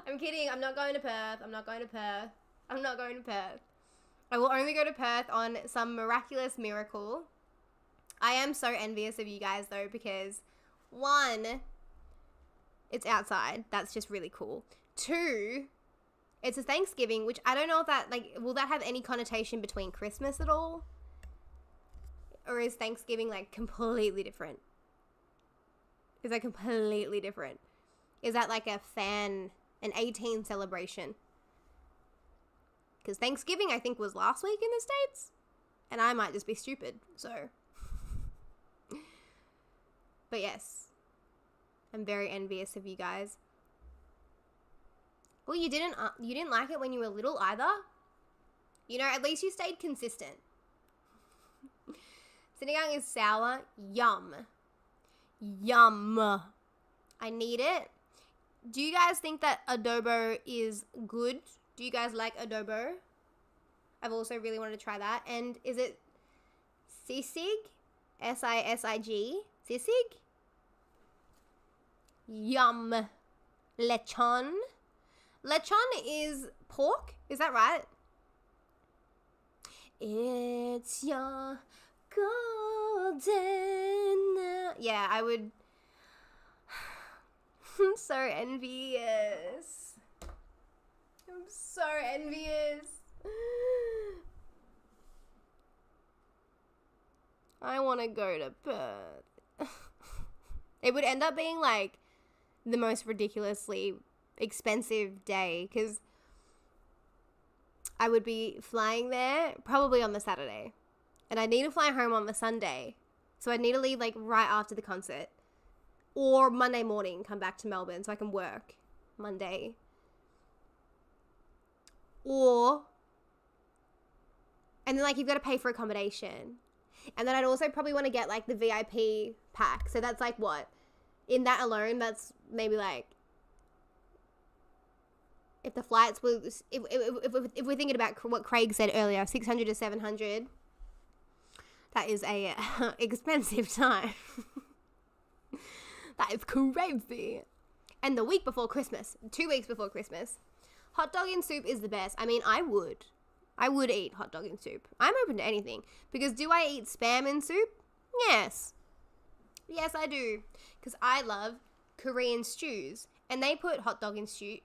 I'm kidding. I'm not going to Perth. I'm not going to Perth. I'm not going to Perth. I will only go to Perth on some miraculous miracle. I am so envious of you guys though, because 1, it's outside. That's just really cool. 2, it's a Thanksgiving, which I don't know if that, like, will that have any connotation between Christmas at all? Or is Thanksgiving like completely different? Is that completely different? Is that like an 18 celebration? Because Thanksgiving, I think, was last week in the States. And I might just be stupid, so. But yes. I'm very envious of you guys. Well, you didn't like it when you were little either? You know, at least you stayed consistent. Sinigang is sour. Yum. Yum. I need it. Do you guys think that adobo is good? Do you guys like adobo? I've also really wanted to try that. And is it sisig? S-I-S-I-G? Sisig? Yum. Lechon. Lechon is pork. Is that right? It's your golden... Yeah, I would... I'm so envious. I'm so envious. I want to go to Perth. It would end up being like the most ridiculously expensive day because I would be flying there probably on the Saturday and I need to fly home on the Sunday. So I'd need to leave like right after the concert or Monday morning, come back to Melbourne so I can work Monday. And then like you've got to pay for accommodation. And then I'd also probably want to get like the VIP pack. So that's like what? In that alone, that's maybe like, if the flights was, if we're thinking about what Craig said earlier, 600 to 700, that is a expensive time. That is crazy. And the week before Christmas, 2 weeks before Christmas, hot dog in soup is the best. I mean, I would I would eat hot dog in soup. I'm open to anything. Because do I eat Spam in soup? Yes. Yes, I do. Because I love Korean stews. And they put hot dog in soup.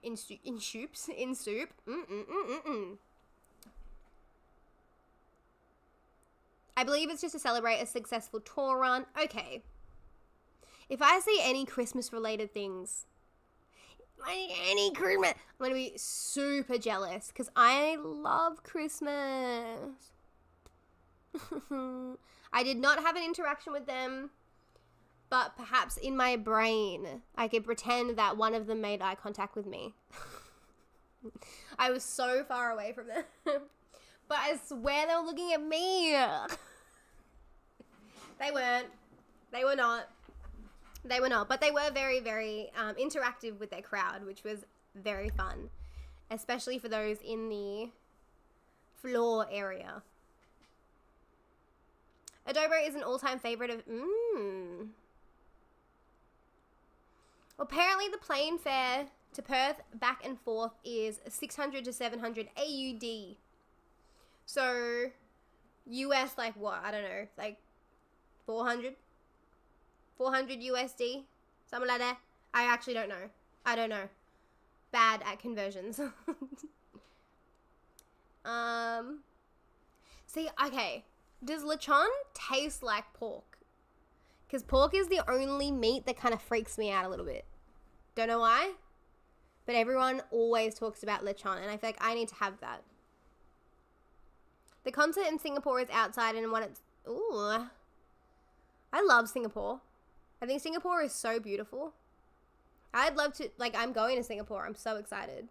I believe it's just to celebrate a successful tour run. Okay. If I see any Christmas-related things, any Christmas, I'm going to be super jealous because I love Christmas. I did not have an interaction with them, but perhaps in my brain, I could pretend that one of them made eye contact with me. I was so far away from them. But I swear they were looking at me. They weren't. They were not. They were not. But they were very, very interactive with their crowd, which was very fun. Especially for those in the floor area. Adobo is an all-time favorite of... Apparently the plane fare to Perth back and forth is 600 to 700 AUD. So, US, like what? I don't know. Like 400 USD? Something like that. I actually don't know. I don't know. Bad at conversions. See, okay. Does lechon taste like pork? Because pork is the only meat that kind of freaks me out a little bit. Don't know why. But everyone always talks about lechon, and I feel like I need to have that. The concert in Singapore is outside, and when it's... Ooh. I love Singapore. I think Singapore is so beautiful. I'd love to... Like, I'm going to Singapore. I'm so excited.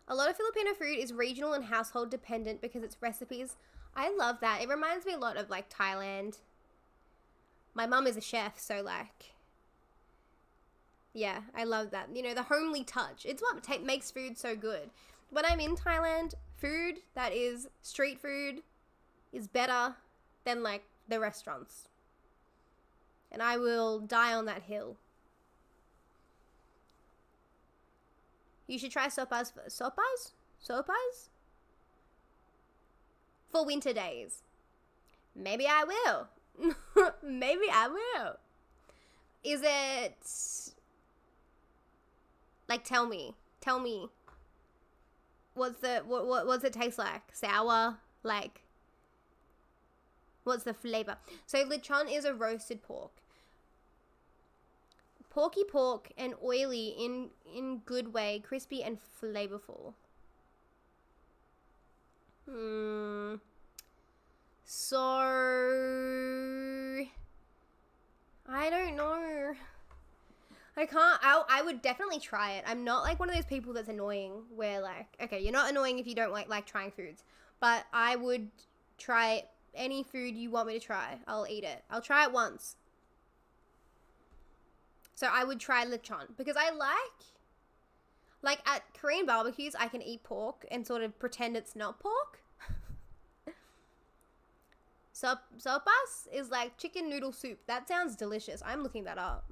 A lot of Filipino food is regional and household dependent because its recipes... I love that. It reminds me a lot of, like, Thailand. My mum is a chef, so, like... Yeah, I love that. You know, the homely touch. It's what makes food so good. When I'm in Thailand, food that is street food is better than, like, the restaurants. And I will die on that hill. You should try sopas. Sopas? Sopas? For winter days. Maybe I will. Maybe I will. Is it... Like, tell me. Tell me. What's it taste like? Sour? Like... What's the flavor? So lechon is a roasted pork. Porky pork and oily in good way, crispy and flavorful. So I don't know. I can't. I would definitely try it. I'm not like one of those people that's annoying where like, okay, you're not annoying if you don't like trying foods, but I would try any food you want me to try. I'll eat it. I'll try it once. So I would try lechon because I like at Korean barbecues, I can eat pork and sort of pretend it's not pork. Sopas is like chicken noodle soup. That sounds delicious. I'm looking that up.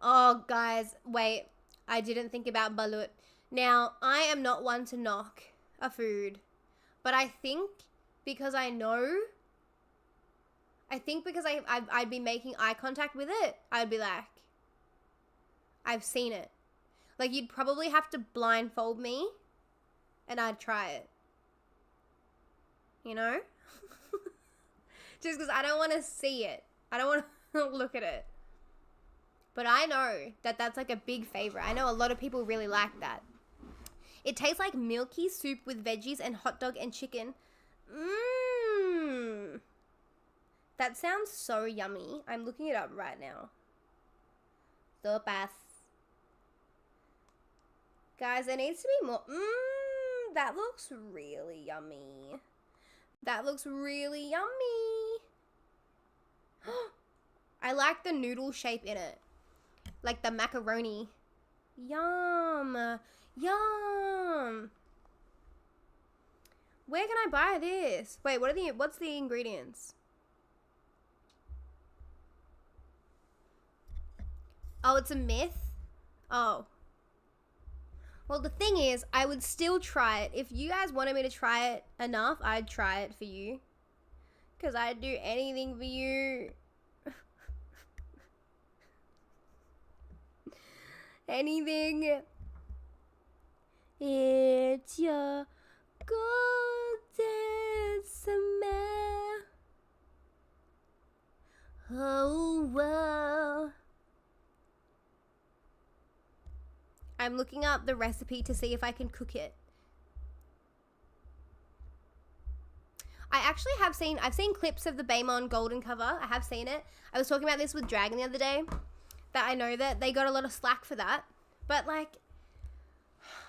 Oh, guys, wait. I didn't think about balut. Now, I am not one to knock a food, but I think because I know... I think because I'd be making eye contact with it, I'd be like, I've seen it. Like, you'd probably have to blindfold me, and I'd try it. You know? Just because I don't want to see it. I don't want to look at it. But I know that that's like a big favorite. I know a lot of people really like that. It tastes like milky soup with veggies and hot dog and chicken. Mmm. That sounds so yummy. I'm looking it up right now. Sopas. Guys, there needs to be more. That looks really yummy. That looks really yummy. I like the noodle shape in it. Like the macaroni. Yum. Yum. Where can I buy this? Wait, what's the ingredients? Oh, it's a myth? Oh. Well, the thing is, I would still try it. If you guys wanted me to try it enough, I'd try it for you. Because I'd do anything for you. Anything. It's your golden summer. Oh, wow. I'm looking up the recipe to see if I can cook it. I actually have seen, I've seen clips of the Baymon golden cover. I have seen it. I was talking about this with Dragon the other day, that I know that they got a lot of slack for that. But like,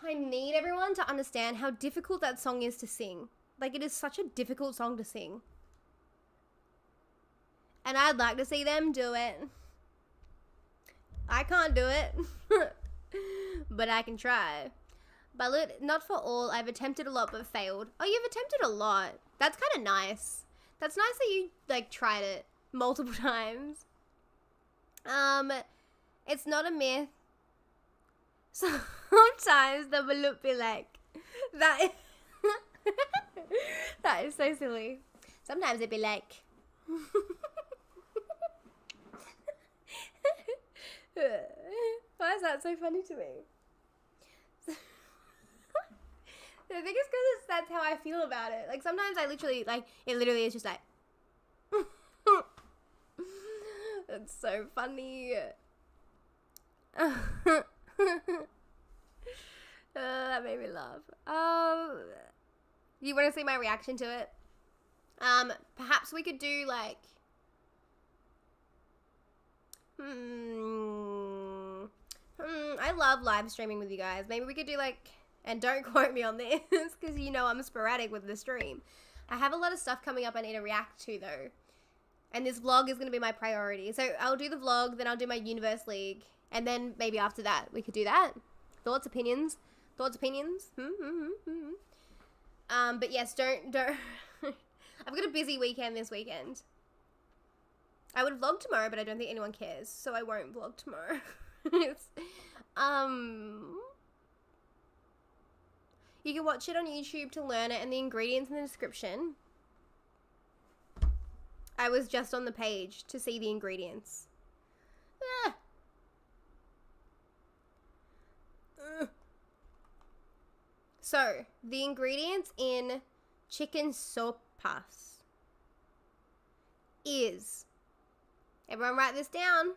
I need everyone to understand how difficult that song is to sing. Like, it is such a difficult song to sing. And I'd like to see them do it. I can't do it. But I can try. But not for all. I've attempted a lot but failed. Oh, you've attempted a lot. That's kind of nice. That's nice that you, like, tried it multiple times. It's not a myth. Sometimes the balut be like, that is, that is so silly. Sometimes it'd be like, why is that so funny to me? I think it's because that's how I feel about it. Like, sometimes I literally, like, it literally is just like, it's so funny. That made me laugh. You want to see my reaction to it? Perhaps we could do, like, I love live streaming with you guys. Maybe we could do, like, and don't quote me on this, because you know I'm sporadic with the stream. I have a lot of stuff coming up I need to react to, though. And this vlog is going to be my priority. So I'll do the vlog, then I'll do my Universe League, and then maybe after that we could do that. Thoughts, opinions? Thoughts, opinions? But yes, don't. I've got a busy weekend this weekend. I would vlog tomorrow, but I don't think anyone cares, so I won't vlog tomorrow. You can watch it on YouTube to learn it, and the ingredients in the description. I was just on the page to see the ingredients. So, the ingredients in chicken sopas is, everyone write this down.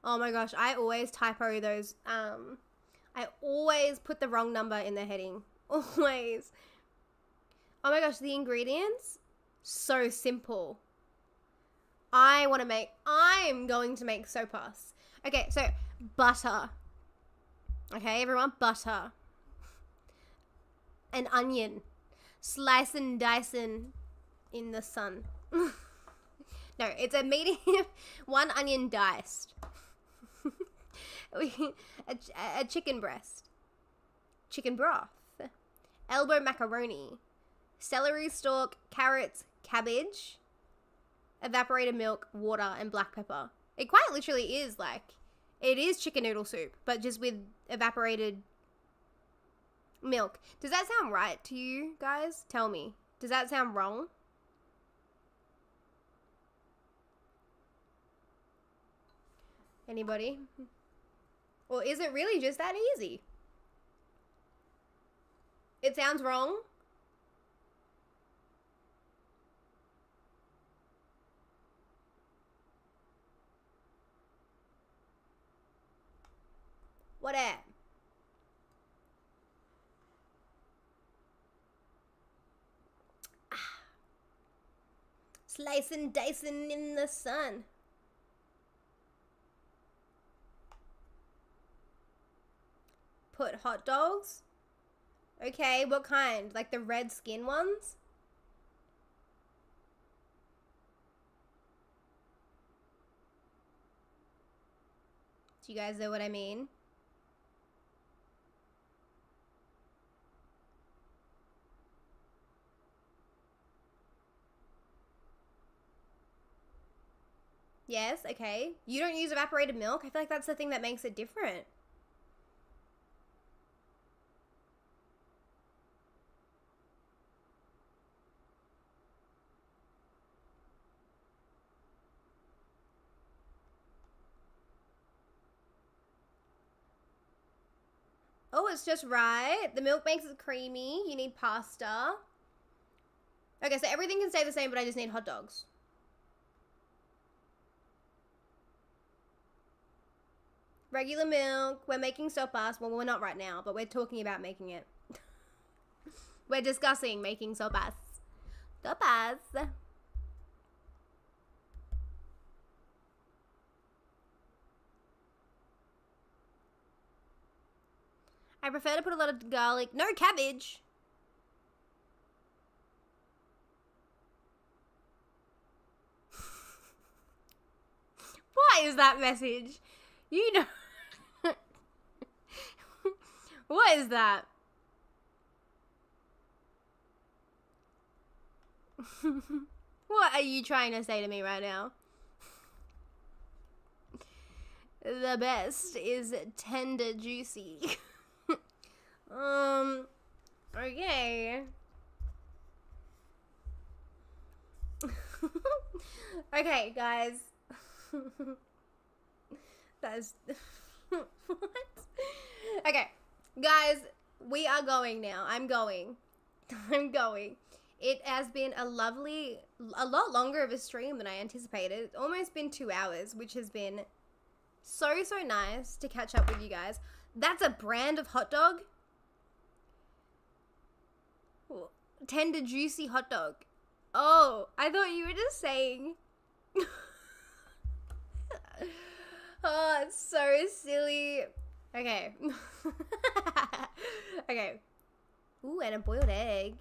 Oh my gosh, I always typo those, I always put the wrong number in the heading. Always. Oh my gosh, the ingredients, so simple. I'm going to make sopas. Okay, so butter. Okay, everyone, butter. An onion. Slice and dice in the sun. No, it's a medium, 1 onion diced. A chicken breast. Chicken broth. Elbow macaroni. Celery stalk, carrots, cabbage. Evaporated milk, water, and black pepper. It quite literally is like, it is chicken noodle soup, but just with evaporated milk. Does that sound right to you guys? Tell me. Does that sound wrong? Anybody? Or is it really just that easy? It sounds wrong? What at? Slicing, dicing in the sun. Put hot dogs? Okay, what kind? Like the red skin ones? Do you guys know what I mean? Yes, okay. You don't use evaporated milk? I feel like that's the thing that makes it different. It's just right. The milk makes it creamy. You need pasta. Okay, so everything can stay the same, but I just need hot dogs. Regular milk. We're making sopas. Well, we're not right now, but we're talking about making it. We're discussing making sopas. Sopas. I prefer to put a lot of garlic. No cabbage. What is that message? You know. What is that? What are you trying to say to me right now? The best is tender, juicy. Okay. Okay, guys. That's what? Okay, guys, we are going now. I'm going. It has been a lot longer of a stream than I anticipated. It's almost been 2 hours, which has been so nice to catch up with you guys. That's a brand of hot dog. Tender, juicy hot dog. Oh, I thought you were just saying. Oh, it's so silly. Okay. Okay. Ooh, and a boiled egg.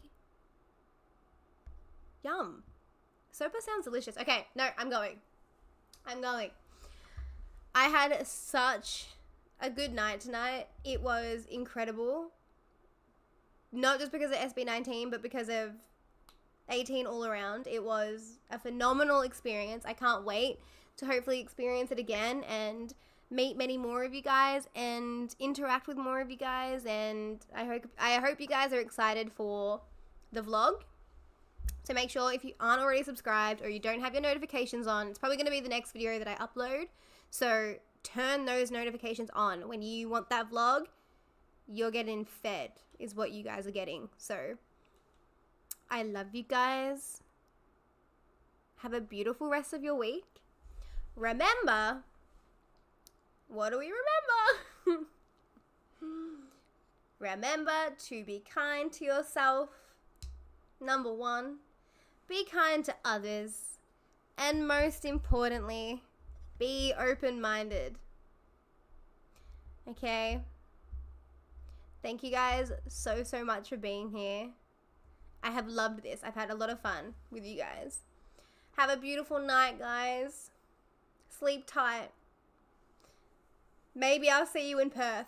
Yum. Sopa sounds delicious. Okay, no, I'm going. I had such a good night tonight. It was incredible. Not just because of SB19, but because of 18 all around. It was a phenomenal experience. I can't wait to hopefully experience it again and meet many more of you guys and interact with more of you guys. And I hope you guys are excited for the vlog. So make sure if you aren't already subscribed or you don't have your notifications on, it's probably going to be the next video that I upload. So turn those notifications on. When you want that vlog, you're getting fed is what you guys are getting. So I love you guys. Have a beautiful rest of your week. Remember, what do we remember? Remember to be kind to yourself. Number 1, be kind to others. And most importantly, be open-minded. Okay? Thank you guys so much for being here. I have loved this. I've had a lot of fun with you guys. Have a beautiful night, guys. Sleep tight. Maybe I'll see you in Perth.